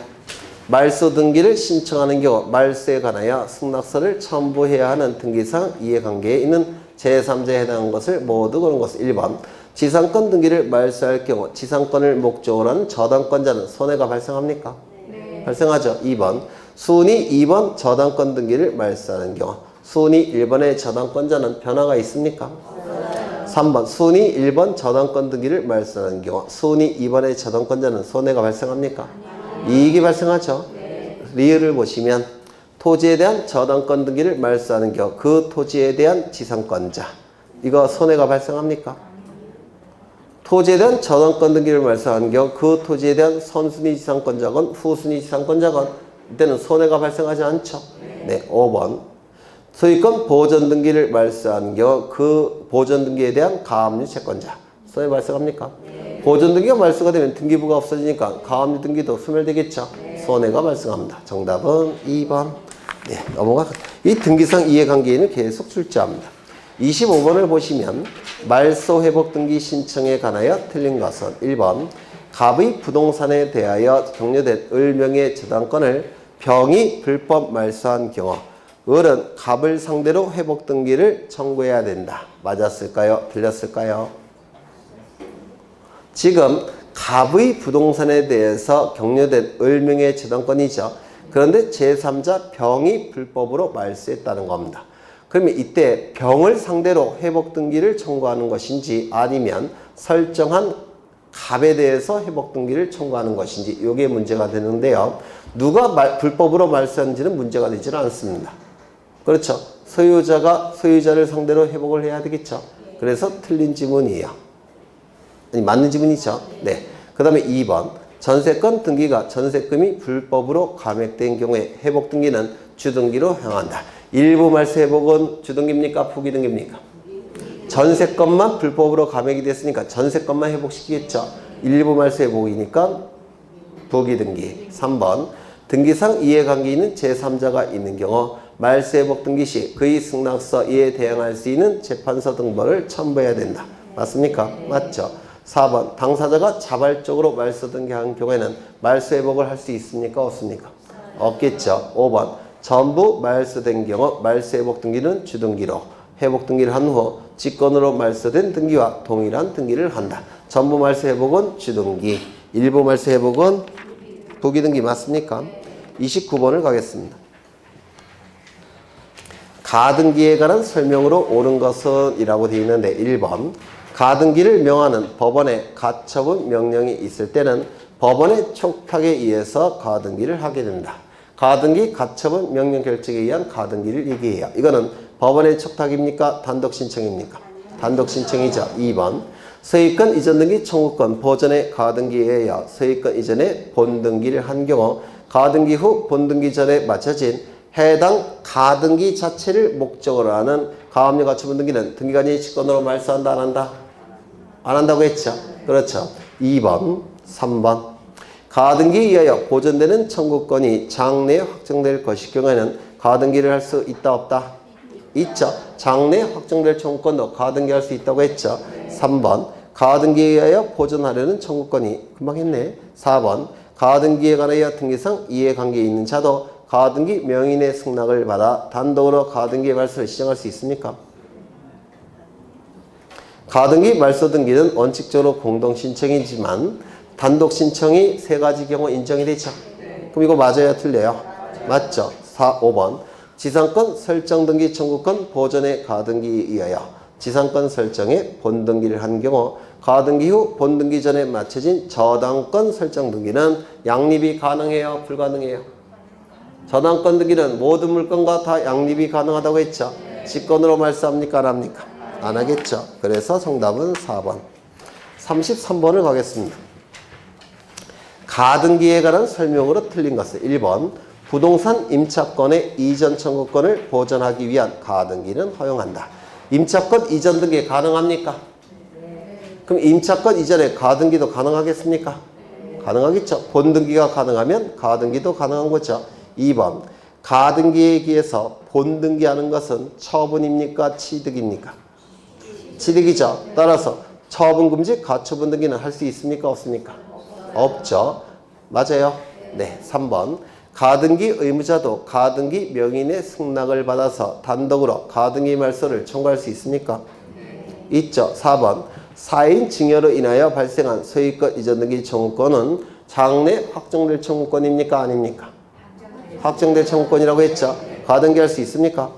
말소 등기를 신청하는 경우 말소에 관하여 승낙서를 첨부해야 하는 등기상 이해관계에 있는 제3자에 해당하는 것을 모두 고른 것은 1번 지상권 등기를 말소할 경우 지상권을 목적으로 하는 저당권자는 손해가 발생합니까? 네. 발생하죠. 2번 순위 2번 저당권 등기를 말소하는 경우 순위 1번의 저당권자는 변화가 있습니까? 3번 순위 1번 저당권 등기를 말소하는 경우 순위 2번의 저당권자는 손해가 발생합니까? 이익이 발생하죠. 리을을 보시면 토지에 대한 저당권 등기를 말소하는 경우 그 토지에 대한 지상권자. 이거 손해가 발생합니까? 토지에 대한 저당권 등기를 말소하는 경우 그 토지에 대한 선순위 지상권자건 후순위 지상권자건 이때는 손해가 발생하지 않죠. 네, 5번. 소유권 보전 등기를 말소하는 경우 그 보전 등기에 대한 가압류 채권자. 손해 발생합니까? 보전 등기가 말소가 되면 등기부가 없어지니까 가압류 등기도 소멸되겠죠. 손해가 발생합니다. 정답은 2번. 네, 넘어가. 이 등기상 이해관계는 계속 출제합니다. 25번을 보시면 말소 회복 등기 신청에 관하여 틀린 것은 1번 갑의 부동산에 대하여 격려된 을명의 저당권을 병이 불법 말소한 경우 을은 갑을 상대로 회복 등기를 청구해야 된다. 맞았을까요? 틀렸을까요? 지금 갑의 부동산에 대해서 격려된 을명의 저당권이죠. 그런데 제3자 병이 불법으로 말소했다는 겁니다. 그러면 이때 병을 상대로 회복 등기를 청구하는 것인지 아니면 설정한 갑에 대해서 회복 등기를 청구하는 것인지 이게 문제가 되는데요. 누가 불법으로 말소하는지는 문제가 되지는 않습니다. 그렇죠. 소유자가 소유자를 상대로 회복을 해야 되겠죠. 그래서 틀린 지문이에요. 아니 맞는 지문이죠. 네. 그 다음에 2번 전세권 등기가 전세금이 불법으로 감액된 경우에 회복 등기는 주등기로 향한다. 일부 말소 회복은 주등기입니까? 부기등기입니까? 전세권만 불법으로 감액이 됐으니까 전세권만 회복시키겠죠. 일부 말소 회복이니까 부기등기. 3번 등기상 이해관계 있는 제3자가 있는 경우 말소 회복 등기 시 그의 승낙서 이에 대항할 수 있는 재판서 등본을 첨부해야 된다. 맞습니까? 맞죠. 4번 당사자가 자발적으로 말소 등기한 경우에는 말소 회복을 할 수 있습니까? 없습니까? 없겠죠. 5번 전부 말소된 경우 말소 회복 등기는 주등기로 회복 등기를 한 후 직권으로 말소된 등기와 동일한 등기를 한다. 전부 말소 회복은 주등기, 일부 말소 회복은 부기등기 맞습니까? 29번을 가겠습니다. 가등기에 관한 설명으로 옳은 것은 이라고 되어 있는데 1번 가등기를 명하는 법원의 가처분 명령이 있을 때는 법원의 촉탁에 의해서 가등기를 하게 된다. 가등기 가처분 명령 결정에 의한 가등기를 얘기해요. 이거는 법원의 촉탁입니까? 단독 신청입니까? 단독 신청이죠. 2번 소유권 이전 등기 청구권 보전의 가등기에 의하여 소유권 이전에 본등기를 한 경우 가등기 후 본등기 전에 마쳐진 해당 가등기 자체를 목적으로 하는 가압류 가처분 등기는 등기관이 직권으로 말소한다 안 한다? 안 한다고 했죠. 그렇죠. 2번 3번 가등기에 의하여 보존되는 청구권이 장래에 확정될 것일 경우에는 가등기를 할 수 있다 없다? 있죠. 장래에 확정될 청구권도 가등기할 수 있다고 했죠. 3번 가등기에 의하여 보존하려는 청구권이 금방 했네. 4번 가등기에 관하여 등기상 이해관계에 있는 자도 가등기 명인의 승낙을 받아 단독으로 가등기 말소를 시정할 수 있습니까? 가등기 말소 등기는 원칙적으로 공동신청이지만 단독 신청이 3가지 경우 인정이 되죠. 그럼 이거 맞아요? 틀려요? 맞죠. 5번 지상권 설정 등기 청구권 보전의 가등기에 의하여 지상권 설정에 본등기를 한 경우 가등기 후 본등기 전에 마쳐진 저당권 설정 등기는 양립이 가능해요? 불가능해요? 저당권 등기는 모든 물건과 다 양립이 가능하다고 했죠. 직권으로 말소합니까? 안 합니까? 안 하겠죠. 그래서 정답은 4번. 33번을 가겠습니다. 가등기에 관한 설명으로 틀린 것은 1번 부동산 임차권의 이전 청구권을 보전하기 위한 가등기는 허용한다. 임차권 이전 등기 가능합니까? 그럼 임차권 이전에 가등기도 가능하겠습니까? 가능하겠죠. 본등기가 가능하면 가등기도 가능한 거죠. 2번 가등기에 의해서 본등기하는 것은 처분입니까? 취득입니까? 취득이죠. 따라서 처분금지 가처분 등기는 할 수 있습니까? 없습니까? 없죠. 맞아요. 네. 3번 가등기 의무자도 가등기 명인의 승낙을 받아서 단독으로 가등기 말소를 청구할 수 있습니까? 있죠. 4번 사인 증여로 인하여 발생한 소유권 이전 등기 청구권은 장래 확정될 청구권입니까? 아닙니까? 확정될 청구권이라고 했죠. 가등기할 수 있습니까?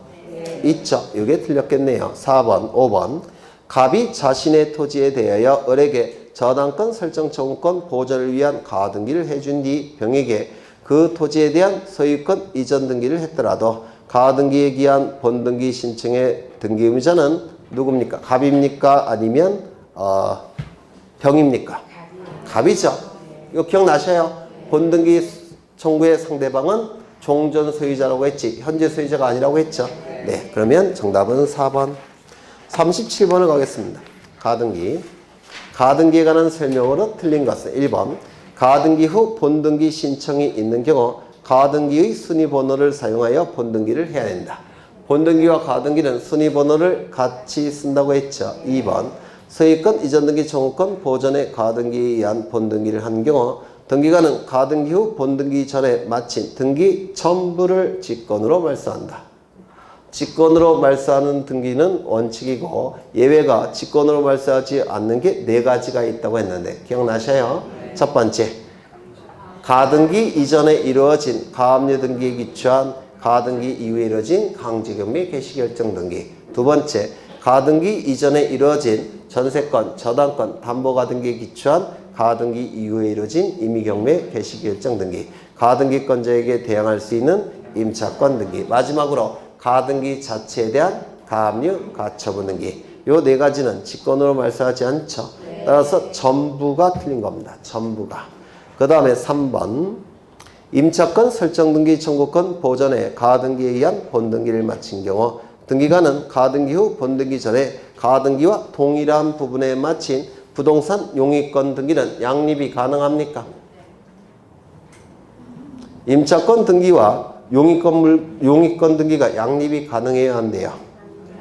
있죠. 이게 틀렸겠네요. 4번 5번 갑이 자신의 토지에 대하여 을에게 저당권 설정 청구권 보전을 위한 가등기를 해준 뒤 병에게 그 토지에 대한 소유권 이전 등기를 했더라도 가등기에 기한 본등기 신청의 등기 의무자는 누굽니까? 갑입니까? 아니면 병입니까? 갑이죠. 이거 기억나셔요? 본등기 청구의 상대방은 종전 소유자라고 했지 현재 소유자가 아니라고 했죠. 네, 그러면 정답은 4번. 37번을 가겠습니다. 가등기. 가등기에 관한 설명으로 틀린 것은 1번. 가등기 후 본등기 신청이 있는 경우 가등기의 순위번호를 사용하여 본등기를 해야 된다. 본등기와 가등기는 순위번호를 같이 쓴다고 했죠. 2번. 소유권 이전 등기 청구권 보전의 가등기에 의한 본등기를 한 경우 등기관은 가등기 후 본등기 전에 마친 등기 전부를 직권으로 말소한다. 직권으로 말소하는 등기는 원칙이고 예외가 직권으로 말소하지 않는 게 4가지가 있다고 했는데 기억나셔요? 첫 번째, 가등기 이전에 이루어진 가압류 등기에 기초한 가등기 이후에 이루어진 강제경매 개시결정 등기. 두 번째, 가등기 이전에 이루어진 전세권, 저당권, 담보가등기에 기초한 가등기 이후에 이루어진 임의경매 개시결정 등기. 가등기권자에게 대항할 수 있는 임차권 등기. 마지막으로 가등기 자체에 대한 가압류, 가처분 등기. 요 4가지는 직권으로 말소하지 않죠. 따라서 전부가 틀린 겁니다. 전부가. 그 다음에 3번. 임차권 설정 등기 청구권 보전에 가등기에 의한 본등기를 마친 경우 등기관은 가등기 후 본등기 전에 가등기와 동일한 부분에 마친 부동산 용익권 등기는 양립이 가능합니까? 임차권 등기와 용익권 등기가 양립이 가능해야 한대요.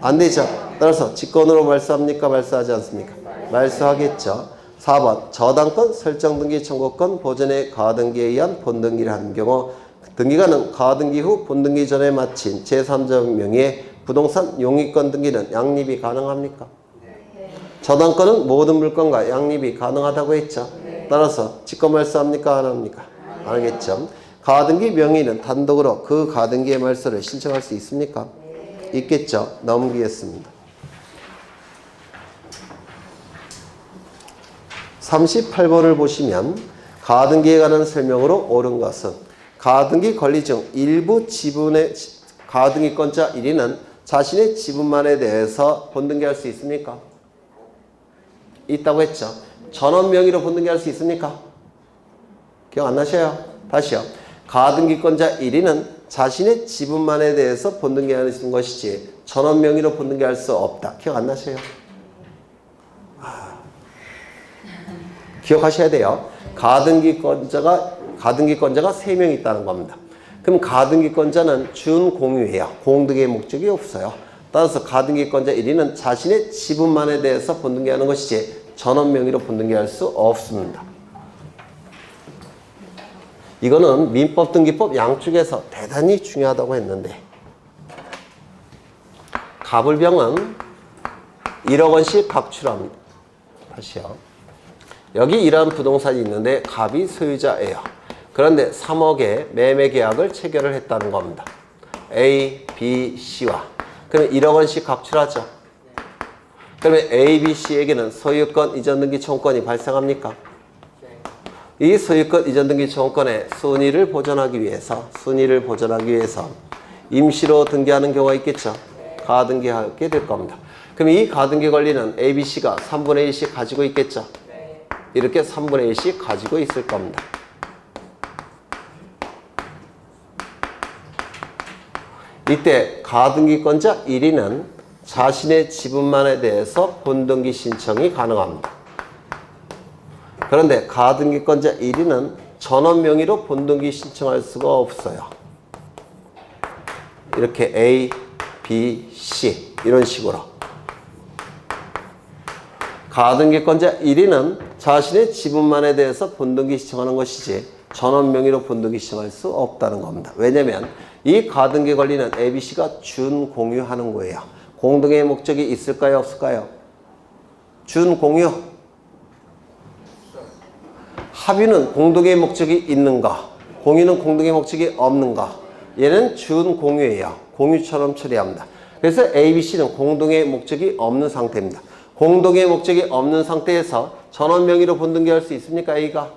안 되죠. 따라서 직권으로 말소합니까? 말소하지 않습니까? 말소하겠죠. 4번. 저당권 설정 등기 청구권 보전의 가등기에 의한 본등기를 한 경우 등기관은 가등기 후 본등기 전에 마친 제3자 명의의 부동산 용익권 등기는 양립이 가능합니까? 저당권은 모든 물건과 양립이 가능하다고 했죠. 따라서 직권 말소합니까? 안 합니까? 안 하겠죠. 가등기 명의는 단독으로 그 가등기의 말소를 신청할 수 있습니까? 있겠죠. 넘기겠습니다. 38번을 보시면 가등기에 관한 설명으로 옳은 것은 가등기 권리 중 일부 지분의 가등기권자 1인은 자신의 지분만에 대해서 본등기할 수 있습니까? 있다고 했죠. 전원 명의로 본등기할 수 있습니까? 기억 안 나셔요? 다시요. 가등기권자 1인은 자신의 지분만에 대해서 본등기할 수 있는 것이지 전원 명의로 본등기할 수 없다. 기억 안 나셔요? 기억하셔야 돼요. 가등기권자가 3명 있다는 겁니다. 그럼 가등기권자는 준공유예요. 공등의 목적이 없어요. 따라서 가등기권자 1인은 자신의 지분만에 대해서 본등기하는 것이지 전원 명의로 본등기할 수 없습니다. 이거는 민법, 등기법 양쪽에서 대단히 중요하다고 했는데 갑을병은 1억 원씩 각출합니다. 다시요. 여기 이러한 부동산이 있는데 갑이 소유자예요. 그런데 3억의 매매 계약을 체결을 했다는 겁니다. A, B, C와. 그러면 1억 원씩 각출하죠. 그러면 A, B, C에게는 소유권 이전 등기 청구권이 발생합니까? 이 소유권 이전 등기 청구권의 순위를 보존하기 위해서 임시로 등기하는 경우가 있겠죠. 가등기하게 될 겁니다. 그럼 이 가등기 권리는 A, B, C가 3분의 1씩 가지고 있겠죠. 이렇게 3분의 1씩 가지고 있을 겁니다. 이때 가등기권자 1인은 자신의 지분만에 대해서 본등기 신청이 가능합니다. 그런데 가등기권자 1인은 전원 명의로 본등기 신청할 수가 없어요. 이렇게 A, B, C 이런 식으로. 가등기권자 1인은 자신의 지분만에 대해서 본등기 신청하는 것이지 전원 명의로 본등기 신청할 수 없다는 겁니다. 왜냐하면 이 가등기 권리는 ABC가 준공유하는 거예요. 공동의 목적이 있을까요? 없을까요? 준공유. 합의는 공동의 목적이 있는가? 공유는 공동의 목적이 없는가? 얘는 준공유예요. 공유처럼 처리합니다. 그래서 ABC는 공동의 목적이 없는 상태입니다. 공동의 목적이 없는 상태에서 전원 명의로 본등기할 수 있습니까? A가?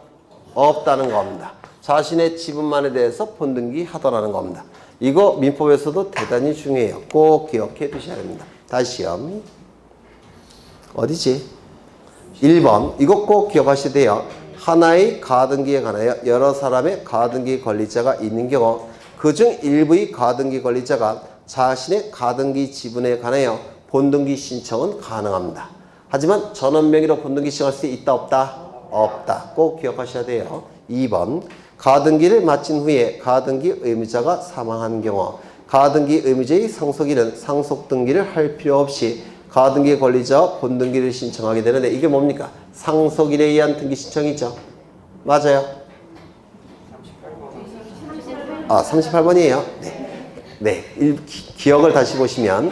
없다는 겁니다. 자신의 지분만에 대해서 본등기 하더라는 겁니다. 이거 민법에서도 대단히 중요해요. 꼭 기억해 두셔야 됩니다. 다시요. 어디지? 1번. 이거 꼭 기억하셔야 돼요. 하나의 가등기에 관하여 여러 사람의 가등기 권리자가 있는 경우 그중 일부의 가등기 권리자가 자신의 가등기 지분에 관하여 본등기 신청은 가능합니다. 하지만 전원 명의로 본등기 신청할 수 있다 없다? 없다. 꼭 기억하셔야 돼요. 2번. 가등기를 마친 후에 가등기 의무자가 사망한 경우 가등기 의무자의 상속인은 상속등기를 할 필요 없이 가등기 권리자와 본등기를 신청하게 되는데 이게 뭡니까? 상속인에 의한 등기 신청이죠. 맞아요? 38번이에요. 네. 기억을 다시 보시면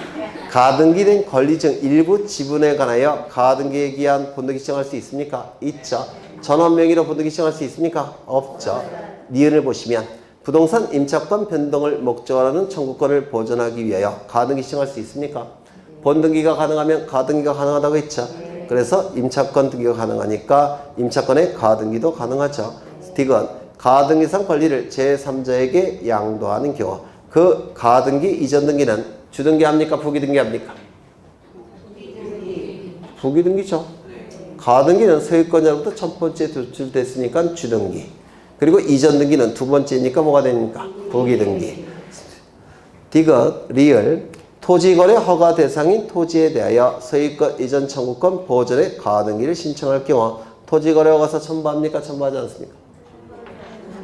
가등기된 권리 중 일부 지분에 관하여 가등기에 기한 본등기 신청할 수 있습니까? 있죠. 전원 명의로 본등기 신청할 수 있습니까? 없죠. 니은을 보시면 부동산 임차권 변동을 목적으로 하는 청구권을 보존하기 위하여 가등기 신청할 수 있습니까? 본등기가 가능하면 가등기가 가능하다고 했죠. 그래서 임차권 등기가 가능하니까 임차권의 가등기도 가능하죠. 디귿 가등기상 권리를 제3자에게 양도하는 경우 그 가등기 이전 등기는 주등기 합니까? 부기등기 합니까? 부기등기죠. 가등기는 소유권자로부터 첫 번째 도출됐으니까 주등기. 그리고 이전 등기는 두 번째니까 뭐가 됩니까? 부기등기. 디귿 리을 토지거래 허가 대상인 토지에 대하여 소유권 이전 청구권 보존의 가등기를 신청할 경우 토지거래 허가서 첨부합니까? 첨부하지 않습니까?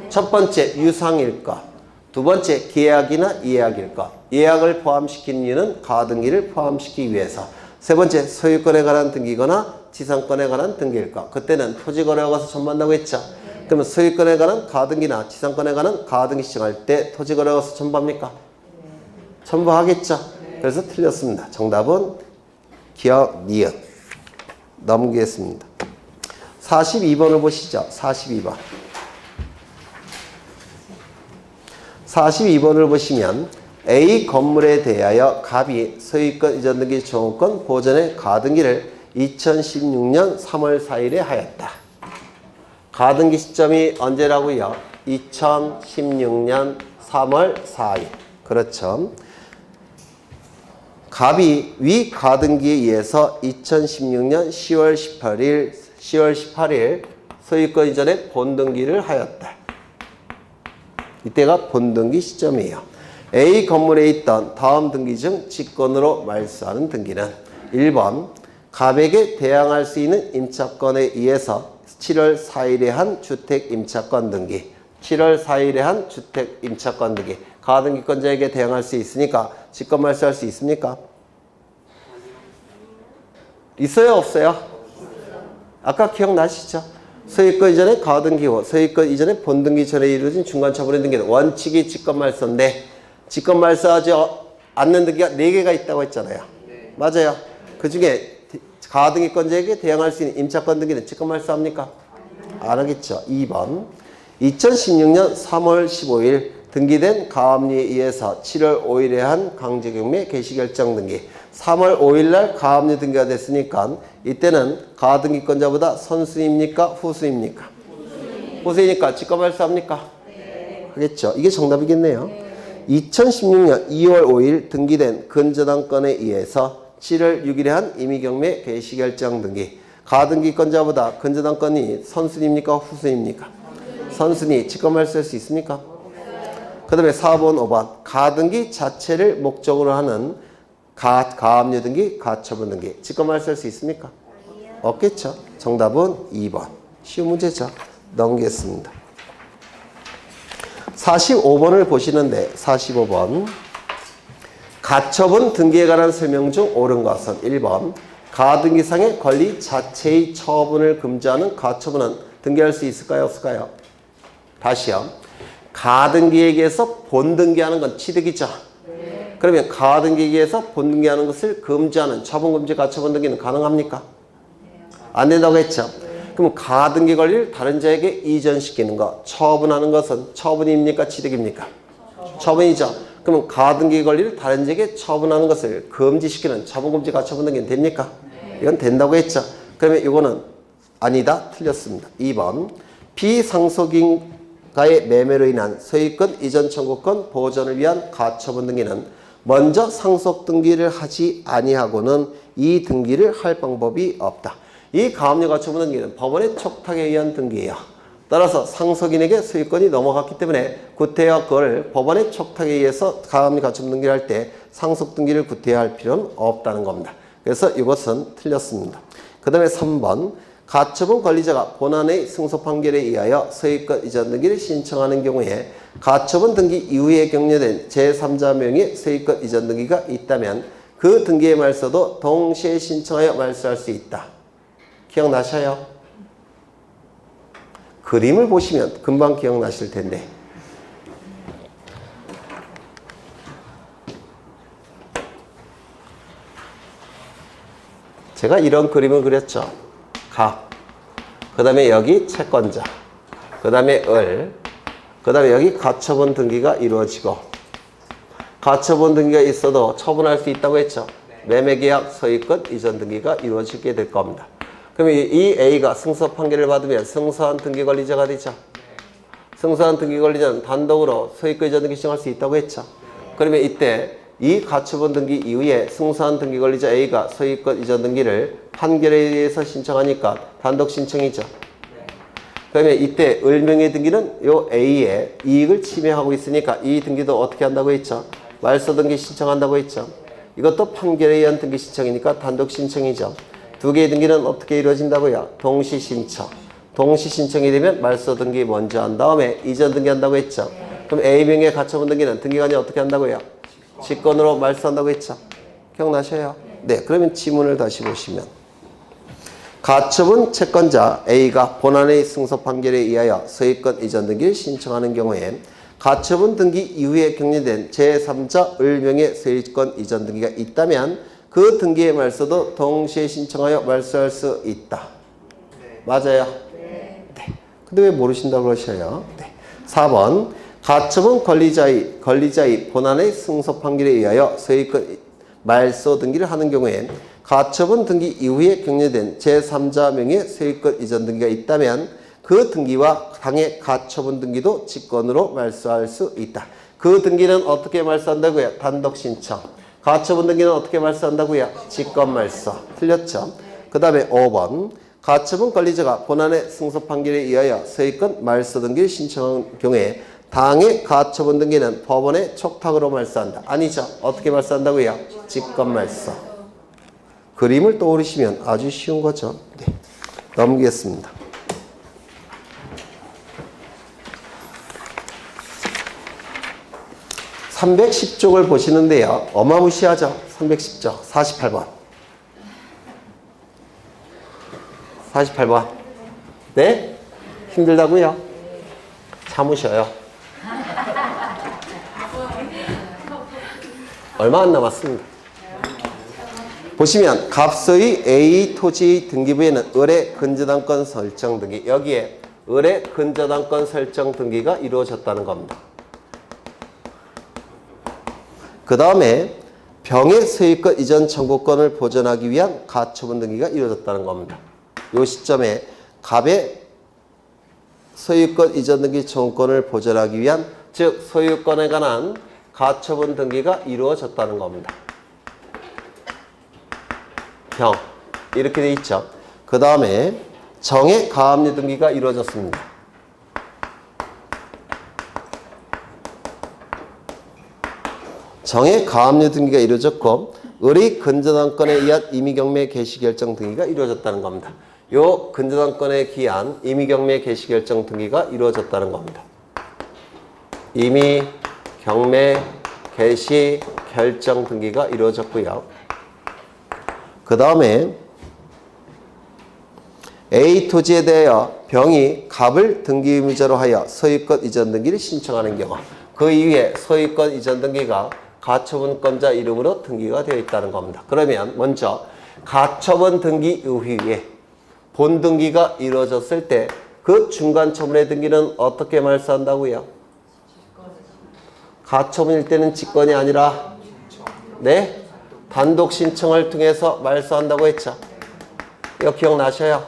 첫 번째 유상일 것, 두 번째 계약이나 예약일 것. 예약을 포함시킨 이유는 가등기를 포함시키기 위해서. 세 번째 소유권에 관한 등기거나 지상권에 관한 등기일 것. 그때는 토지거래 허가서 첨부한다고 했죠. 그러면 소유권에 관한 가등기나 지상권에 관한 가등기 신청할 때 토지거래 허가서 첨부합니까? 첨부하겠죠. 그래서 틀렸습니다. 정답은 기억 니은. 넘기겠습니다. 42번을 보시죠. 42번. 42번을 보시면 A 건물에 대하여 갑이 소유권 이전 등기 청구권 보존의 가등기를 2016년 3월 4일에 하였다. 가등기 시점이 언제라고요? 2016년 3월 4일. 그렇죠. 갑이 위 가등기에 의해서 2016년 10월 18일 소유권 이전에 본등기를 하였다. 이때가 본등기 시점이에요. A 건물에 있던 다음 등기 중 직권으로 말소하는 등기는 1번 갑에게 대항할 수 있는 임차권에 의해서 7월 4일에 한 주택 임차권 등기 7월 4일에 한 주택 임차권 등기 가등기권자에게 대항할 수 있으니까 직권 말소할 수 있습니까? 있어요? 없어요? 아까 기억나시죠? 소유권 이전에 가등기후 소유권 이전에 본등기 전에 이루어진 중간처분의 등기는 원칙이 직권 말소인데 직권 말소하지 않는 등기가 4개가 있다고 했잖아요. 맞아요. 그 중에 가등기권자에게 대항할 수 있는 임차권 등기는 직권 말소합니까? 안 하겠죠. 2번 2016년 3월 15일 등기된 가압류에 의해서 7월 5일에 한 강제경매 개시결정 등기 3월 5일날 가압류 등기가 됐으니까 이때는 가등기권자보다 선수입니까? 후수입니까? 후수이니까 직권 말소합니까? 하겠죠. 이게 정답이겠네요. 2016년 2월 5일 등기된 근저당권에 의해서 7월 6일에 한 임의경매 개시결정 등기 가등기권자보다 근저당권이 선순입니까? 후순입니까? 선순이 직권 말소할 수 있습니까? 그 다음에 4번, 5번 가등기 자체를 목적으로 하는 가압류 등기, 가처분 등기 직권 말소할 수 있습니까? 없겠죠. 정답은 2번. 쉬운 문제죠. 넘기겠습니다. 45번을 보시는데 45번 가처분 등기에 관한 설명 중 옳은 것은 1번 가등기상의 권리 자체의 처분을 금지하는 가처분은 등기할 수 있을까요? 없을까요? 다시요. 가등기에게서 본등기하는 건 취득이죠. 그러면 가등기에게서 본등기하는 것을 금지하는 처분금지 가처분 등기는 가능합니까? 안 된다고 했죠. 그럼 가등기 권리를 다른 자에게 이전시키는 것, 처분하는 것은 처분입니까? 취득입니까? 처분이죠. 그러면 가등기 권리를 다른 자에게 처분하는 것을 금지시키는 처분금지 가처분 등기는 됩니까? 이건 된다고 했죠. 그러면 이거는 아니다. 틀렸습니다. 2번 비상속인과 가의 매매로 인한 소유권 이전 청구권 보전을 위한 가처분 등기는 먼저 상속 등기를 하지 아니하고는 이 등기를 할 방법이 없다. 이 가압류 가처분 등기는 법원의 촉탁에 의한 등기예요. 따라서 상속인에게 소유권이 넘어갔기 때문에 구태여 그걸 법원의 촉탁에 의해서 가압류 가처분 등기를 할 때 상속 등기를 구태할 필요는 없다는 겁니다. 그래서 이것은 틀렸습니다. 그 다음에 3번 가처분 권리자가 본안의 승소 판결에 의하여 소유권 이전 등기를 신청하는 경우에 가처분 등기 이후에 격려된 제3자 명의 소유권 이전 등기가 있다면 그 등기의 말소도 동시에 신청하여 말소할 수 있다. 기억나셔요? 그림을 보시면 금방 기억나실 텐데 제가 이런 그림을 그렸죠. 갑, 그 다음에 여기 채권자, 그 다음에 을, 그 다음에 여기 가처분 등기가 이루어지고 가처분 등기가 있어도 처분할 수 있다고 했죠. 매매계약 소유권 이전 등기가 이루어지게 될 겁니다. 그럼 이 A가 승소 판결을 받으면 승소한 등기 권리자가 되죠. 승소한 등기 권리자는 단독으로 소유권 이전 등기 신청할 수 있다고 했죠. 그러면 이때 이 가처분 등기 이후에 승소한 등기 권리자 A가 소유권 이전 등기를 판결에 의해서 신청하니까 단독 신청이죠. 그러면 이때 을명의 등기는 요 A의 이익을 침해하고 있으니까 이 등기도 어떻게 한다고 했죠? 말소 등기 신청한다고 했죠. 이것도 판결에 의한 등기 신청이니까 단독 신청이죠. 두 개의 등기는 어떻게 이루어진다고요? 동시 신청. 동시 신청이 되면 말소 등기 먼저 한 다음에 이전 등기 한다고 했죠. 그럼 A명의 가처분 등기는 등기관이 어떻게 한다고요? 직권으로 말소한다고 했죠. 기억나셔요? 네, 그러면 지문을 다시 보시면 가처분 채권자 A가 본안의 승소 판결에 의하여 소유권 이전 등기를 신청하는 경우에 가처분 등기 이후에 격려된 제3자 을명의 소유권 이전 등기가 있다면 그 등기의 말소도 동시에 신청하여 말소할 수 있다. 네. 맞아요? 네. 근데 왜 모르신다고 그러셔요? 네. 4번 가처분 권리자의 본안의 승소 판결에 의하여 소유권 말소 등기를 하는 경우에 가처분 등기 이후에 격려된 제3자 명의 소유권 이전 등기가 있다면 그 등기와 당의 가처분 등기도 직권으로 말소할 수 있다. 그 등기는 어떻게 말소한다고요? 단독 신청. 가처분 등기는 어떻게 말소한다고요? 직권 말소. 틀렸죠? 그 다음에 5번 가처분 권리자가 본안의 승소 판결에 의하여 소유권 말소 등기를 신청한 경우에 당의 가처분 등기는 법원의 촉탁으로 말소한다. 아니죠. 어떻게 말소한다고요? 직권 말소. 그림을 떠오르시면 아주 쉬운 거죠. 네. 넘기겠습니다. 310쪽을 보시는데요. 어마무시하죠. 310쪽. 48번. 48번. 네? 힘들다고요? 참으셔요. 얼마 안 남았습니다. 보시면 갑소의 A 토지 등기부에는 을의 근저당권 설정 등기, 여기에 을의 근저당권 설정 등기가 이루어졌다는 겁니다. 그 다음에 병의 소유권 이전 청구권을 보전하기 위한 가처분 등기가 이루어졌다는 겁니다. 이 시점에 갑의 소유권 이전 등기 청구권을 보전하기 위한, 즉 소유권에 관한 가처분 등기가 이루어졌다는 겁니다. 병 이렇게 돼 있죠. 그 다음에 정의 가압류 등기가 이루어졌습니다. 정의 가압류 등기가 이루어졌고 을의 근저당권에 의한 임의경매 개시결정 등기가 이루어졌다는 겁니다. 요 근저당권에 기한 임의경매 개시결정 등기가 이루어졌다는 겁니다. 임의경매 개시결정 등기가 이루어졌고요. 그 다음에 A 토지에 대하여 병이 갑을 등기 의무자로 하여 소유권 이전 등기를 신청하는 경우, 그 이후에 소유권 이전 등기가 가처분권자 이름으로 등기가 되어 있다는 겁니다. 그러면 먼저 가처분 등기 이후에 본등기가 이루어졌을 때 그 중간 처분의 등기는 어떻게 말소한다고요? 가처분일 때는 직권이 아니라 네? 단독 신청을 통해서 말소한다고 했죠. 이거 기억나셔요?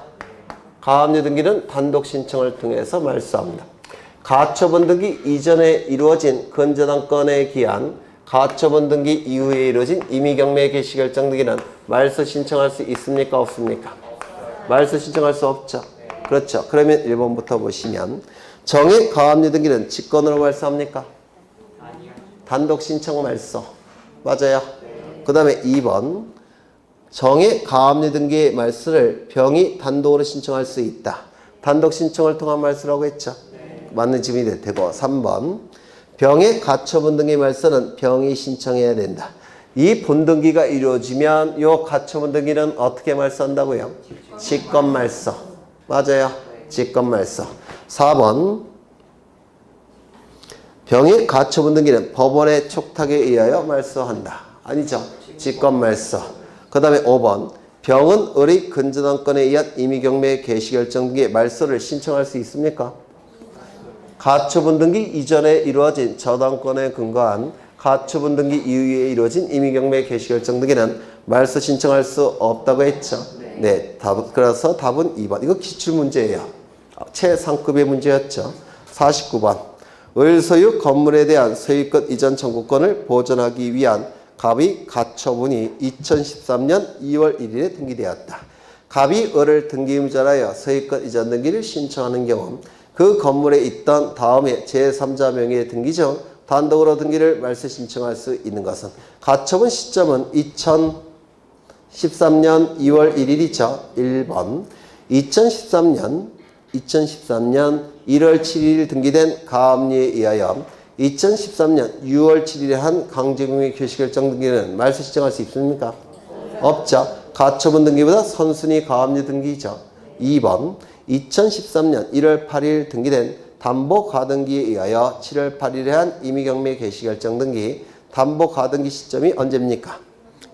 가압류 등기는 단독 신청을 통해서 말소합니다. 가처분 등기 이전에 이루어진 건전한 기한, 가처분 등기 이후에 이루어진 임의경매 개시결정 등기는 말소 신청할 수 있습니까? 없습니까? 말소 신청할 수 없죠. 그렇죠. 그러면 1번부터 보시면 정액 가압류 등기는 직권으로 말소합니까? 단독 신청 말소. 맞아요. 그 다음에 2번 정액 가압류 등기의 말소를 병이 단독으로 신청할 수 있다. 단독 신청을 통한 말소라고 했죠. 맞는 질문이 되고 3번 병의 가처분 등기 말소는 병이 신청해야 된다. 이 본등기가 이루어지면 요 가처분 등기는 어떻게 말소한다고요? 직권 말소. 맞아요. 직권 말소. 4번 병의 가처분 등기는 법원의 촉탁에 의하여 말소한다. 아니죠. 직권 말소. 그 다음에 5번 병은 을의 근저당권에 의한 임의경매 개시결정 등기의 말소를 신청할 수 있습니까? 가처분 등기 이전에 이루어진 저당권에 근거한 가처분 등기 이후에 이루어진 임의경매 개시결정 등기는 말소 신청할 수 없다고 했죠. 네, 그래서 답은 2번. 이거 기출문제예요. 최상급의 문제였죠. 49번 을 소유 건물에 대한 소유권 이전 청구권을 보존하기 위한 갑의 가처분이 2013년 2월 1일에 등기되었다. 갑이 을을 등기의무자라여 소유권 이전 등기를 신청하는 경우 그 건물에 있던 다음에 제3자 명의의 등기 중 단독으로 등기를 말소 신청할 수 있는 것은 가처분 시점은 2013년 2월 1일이죠. 1번 2013년 1월 7일 등기된 가압류에 의하여 2013년 6월 7일에 한 강제금융 개시결정 등기는 말소 신청할 수 있습니까? 없죠. 가처분 등기보다 선순위 가압류 등기죠. 2번 2013년 1월 8일 등기된 담보 가등기에 의하여 7월 8일에 한 임의경매 개시결정 등기 담보 가등기 시점이 언제입니까?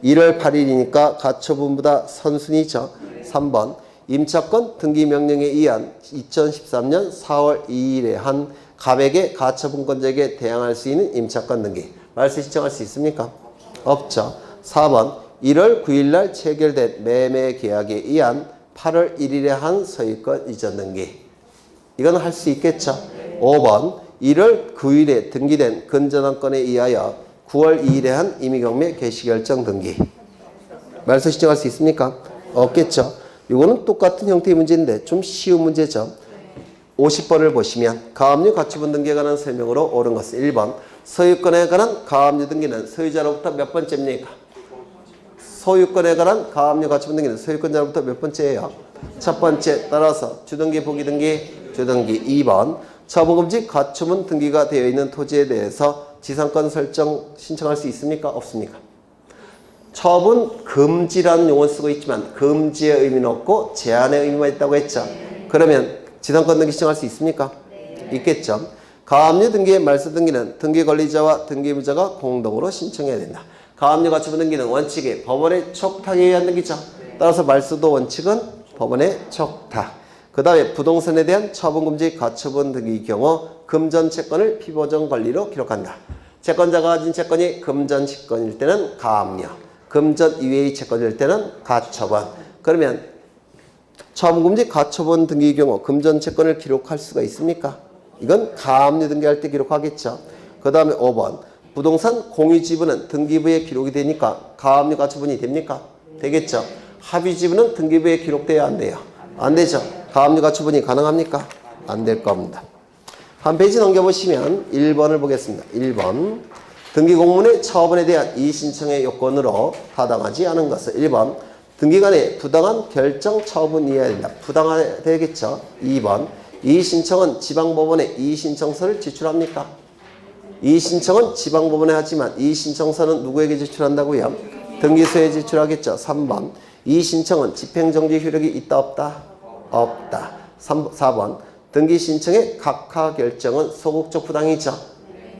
1월 8일이니까 가처분보다 선순위죠. 3번 임차권 등기 명령에 의한 2013년 4월 2일에 한 갑에게 가처분권자에게 대항할 수 있는 임차권 등기 말소 신청할 수 있습니까? 없죠. 4번 1월 9일 날 체결된 매매 계약에 의한 8월 1일에 한 소유권 이전 등기 이건 할 수 있겠죠. 5번 1월 9일에 등기된 근저당권에 의하여 9월 2일에 한 임의경매 개시결정 등기 말소 신청할 수 있습니까? 없겠죠. 이거는 똑같은 형태의 문제인데 좀 쉬운 문제죠. 50번을 보시면 가압류 가처분 등기에 관한 설명으로 옳은 것은 1번 소유권에 관한 가압류 등기는 소유자로부터 몇 번째입니까? 소유권에 관한 가압류 가처분 등기는 소유권자로부터 몇 번째예요? 첫 번째. 따라서 주등기 부기등기 주등기. 2번 처분금지 가처분 등기가 되어 있는 토지에 대해서 지상권 설정 신청할 수 있습니까? 없습니까? 처분 금지라는 용어를 쓰고 있지만 금지의 의미는 없고 제한의 의미만 있다고 했죠. 그러면 지상권 등기 신청할 수 있습니까? 있겠죠. 가압류 등기의 말소 등기는 등기 권리자와 등기의무자가 공동으로 신청해야 된다. 가압류 가처분 등기는 원칙이 법원의 촉탁에 의한 등기죠. 따라서 말소도 원칙은 법원의 촉탁. 그 다음에 부동산에 대한 처분금지 가처분 등기의 경우 금전 채권을 피보정 권리로 기록한다. 채권자가 가진 채권이 금전 채권일 때는 가압류, 금전 이외의 채권일 때는 가처분. 그러면 처분금지 가처분 등기의 경우 금전 채권을 기록할 수가 있습니까? 이건 가압류 등기할 때 기록하겠죠. 그 다음에 5번 부동산 공유지분은 등기부에 기록이 되니까 가압류 가처분이 됩니까? 되겠죠. 합의지분은 등기부에 기록돼야 안 돼요? 안 되죠. 가압류 가처분이 가능합니까? 안 될 겁니다. 한 페이지 넘겨보시면 1번을 보겠습니다. 1번 등기공문의 처분에 대한 이의신청의 요건으로 타당하지 않은 것은 1번 등기간에 부당한 결정 처분이어야 된다. 부당해야 되겠죠. 2번 이의신청은 지방법원에 이의신청서를 제출합니까? 이의신청은 지방법원에 하지만 이의신청서는 누구에게 제출한다고요? 등기소에 제출하겠죠. 3번 이의신청은 집행정지 효력이 있다 없다? 없다. 4번 등기신청의 각하 결정은 소극적 부당이죠.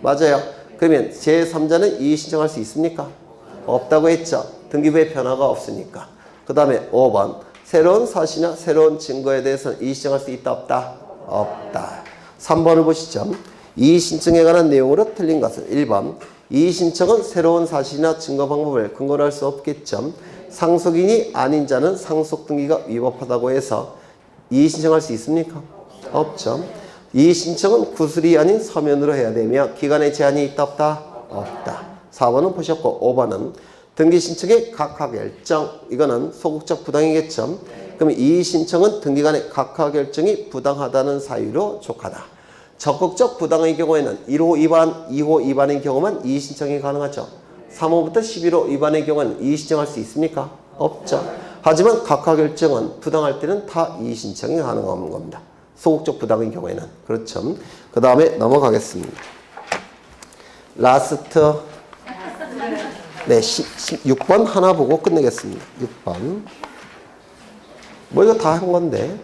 맞아요. 그러면 제3자는 이의신청할 수 있습니까? 없다고 했죠. 등기부에 변화가 없으니까. 그 다음에 5번 새로운 사실이나 새로운 증거에 대해서는 이의신청할 수 있다 없다? 없다. 3번을 보시죠. 이의신청에 관한 내용으로 틀린 것은 1번 이의신청은 새로운 사실이나 증거 방법을 근거로 할 수 없겠죠. 상속인이 아닌 자는 상속등기가 위법하다고 해서 이의신청할 수 있습니까? 없죠. 이 신청은 구술이 아닌 서면으로 해야 되며 기간에 제한이 있다 없다? 없다. 4번은 보셨고 5번은 등기 신청의 각하 결정. 이거는 소극적 부당이겠죠. 그럼 이 신청은 등기간의 각하 결정이 부당하다는 사유로 족하다. 적극적 부당의 경우에는 1호 위반, 2호 위반의 경우만 이의 신청이 가능하죠. 3호부터 11호 위반의 경우는 이의 신청할 수 있습니까? 없죠. 하지만 각하 결정은 부당할 때는 다 이의 신청이 가능한 겁니다. 소극적 부당의 경우에는. 그렇죠. 그 다음에 넘어가겠습니다. 라스트. 네, 6번 하나 보고 끝내겠습니다. 6번. 뭐 이거 다 한 건데.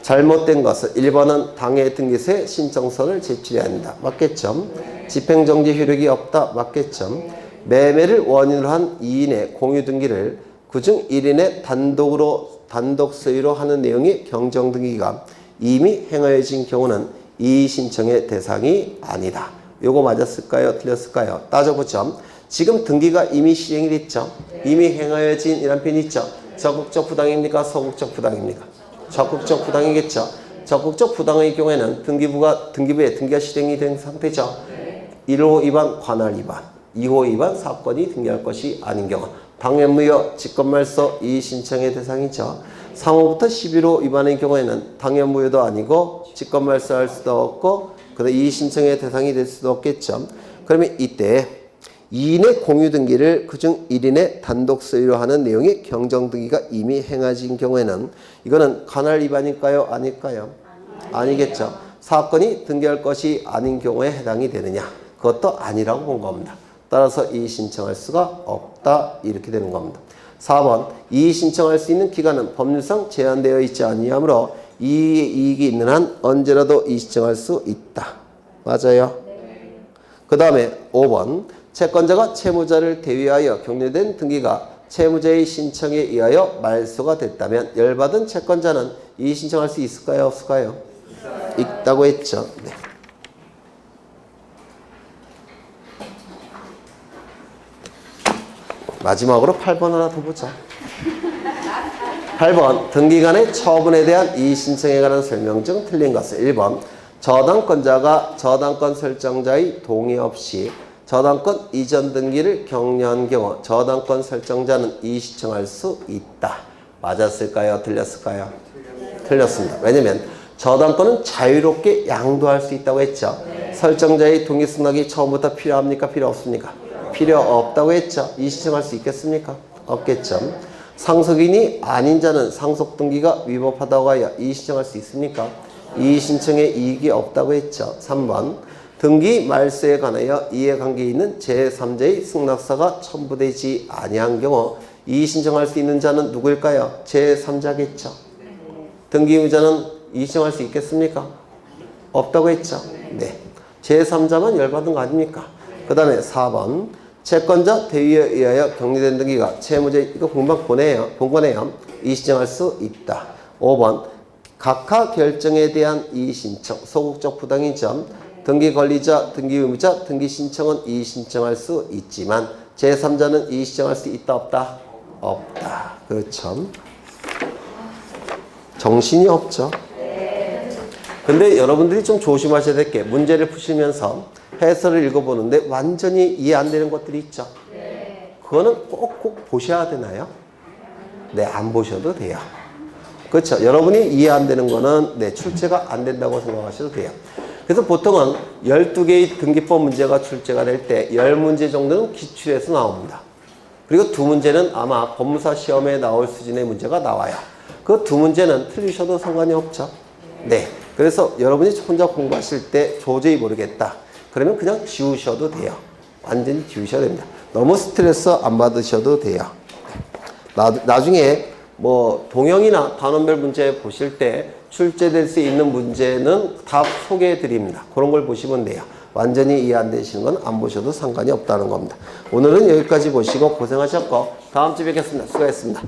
잘못된 것은 1번은 당해 등기소에 신청서를 제출해야 한다. 맞겠죠? 집행정지 효력이 없다. 맞겠죠? 매매를 원인으로 한 2인의 공유 등기를 그중 1인의 단독 소유로 하는 내용의 경정 등기가 이미 행하여진 경우는 이의 신청의 대상이 아니다. 요거 맞았을까요? 틀렸을까요? 따져보죠. 지금 등기가 이미 시행이 됐죠. 이미 행하여진 이란 표현이 있죠. 적극적 부당입니까? 소극적 부당입니까? 적극적 부당이겠죠. 적극적 부당의 경우에는 등기부에 등기가 실행이 된 상태죠. 1호 위반 관할 위반, 2호 위반 사건이 등기할 것이 아닌 경우 당연무효 직권말소 이의 신청의 대상이죠. 3호부터 11호 위반의 경우에는 당연무효도 아니고 직권말소할 수도 없고 그다음 이의 신청의 대상이 될 수도 없겠죠. 그러면 이때 2인의 공유 등기를 그중 1인의 단독 소유로 하는 내용의 경정 등기가 이미 행해진 경우에는 이거는 관할 위반일까요? 아닐까요? 아니겠죠. 사건이 등기할 것이 아닌 경우에 해당이 되느냐? 그것도 아니라고 본 겁니다. 따라서 이의 신청할 수가 없다. 이렇게 되는 겁니다. 4번 이의 신청할 수 있는 기간은 법률상 제한되어 있지 아니하므로 이익이 있는 한 언제라도 이의 신청할 수 있다. 맞아요? 그 다음에 5번 채권자가 채무자를 대위하여 격려된 등기가 채무자의 신청에 의하여 말소가 됐다면 열받은 채권자는 이의 신청할 수 있을까요? 없을까요? 있다고 했죠. 네. 마지막으로 8번 하나 더 보자. 8번 등기간의 처분에 대한 이의 신청에 관한 설명 중 틀린 것은 1번 저당권자가 저당권 설정자의 동의 없이 저당권 이전 등기를 격려한 경우 저당권 설정자는 이의 신청할 수 있다. 맞았을까요? 틀렸을까요? 틀렸습니다. 왜냐면 저당권은 자유롭게 양도할 수 있다고 했죠. 설정자의 동의 승낙이 처음부터 필요합니까? 필요 없습니까? 필요 없다고 했죠. 이의 신청할 수 있겠습니까? 없겠죠. 상속인이 아닌 자는 상속 등기가 위법하다고 하여 이의 신청할 수 있습니까? 이의 신청에 이익이 없다고 했죠. 3번 등기 말소에 관하여 이해관계에 있는 제3자의 승낙서가 첨부되지 아니한 경우 이의 신청할 수 있는 자는 누구일까요? 제3자겠죠. 등기 의무자는 이의 신청할 수 있겠습니까? 없다고 했죠. 네. 제3자만 열받은 거 아닙니까? 그 다음에 4번 채권자 대위에 의하여 격리된 등기가 채무자 이거 금방 본 거네요. 이의 신청할 수 있다. 5번 각하 결정에 대한 이의 신청 소극적 부당이죠. 등기 권리자, 등기 의무자, 등기 신청은 이의 신청할 수 있지만 제3자는 이의 신청할 수 있다 없다? 없다. 그렇죠. 정신이 없죠. 근데 여러분들이 좀 조심하셔야 될 게 문제를 푸시면서 해설을 읽어보는데 완전히 이해 안 되는 것들이 있죠. 그거는 꼭 보셔야 되나요? 네, 안 보셔도 돼요. 그렇죠. 여러분이 이해 안 되는 거는 네, 출제가 안 된다고 생각하셔도 돼요. 그래서 보통은 12개의 등기법 문제가 출제가 될 때 10문제 정도는 기출에서 나옵니다. 그리고 2문제는 아마 법무사 시험에 나올 수준의 문제가 나와요. 그 2문제는 틀리셔도 상관이 없죠. 네. 그래서 여러분이 혼자 공부하실 때 도저히 모르겠다. 그러면 그냥 지우셔도 돼요. 완전히 지우셔야 됩니다. 너무 스트레스 안 받으셔도 돼요. 나중에 뭐 동형이나 단원별 문제 보실 때 출제될 수 있는 문제는 다 소개해 드립니다. 그런 걸 보시면 돼요. 완전히 이해 안 되시는 건 안 보셔도 상관이 없다는 겁니다. 오늘은 여기까지 보시고 고생하셨고 다음 주에 뵙겠습니다. 수고하셨습니다.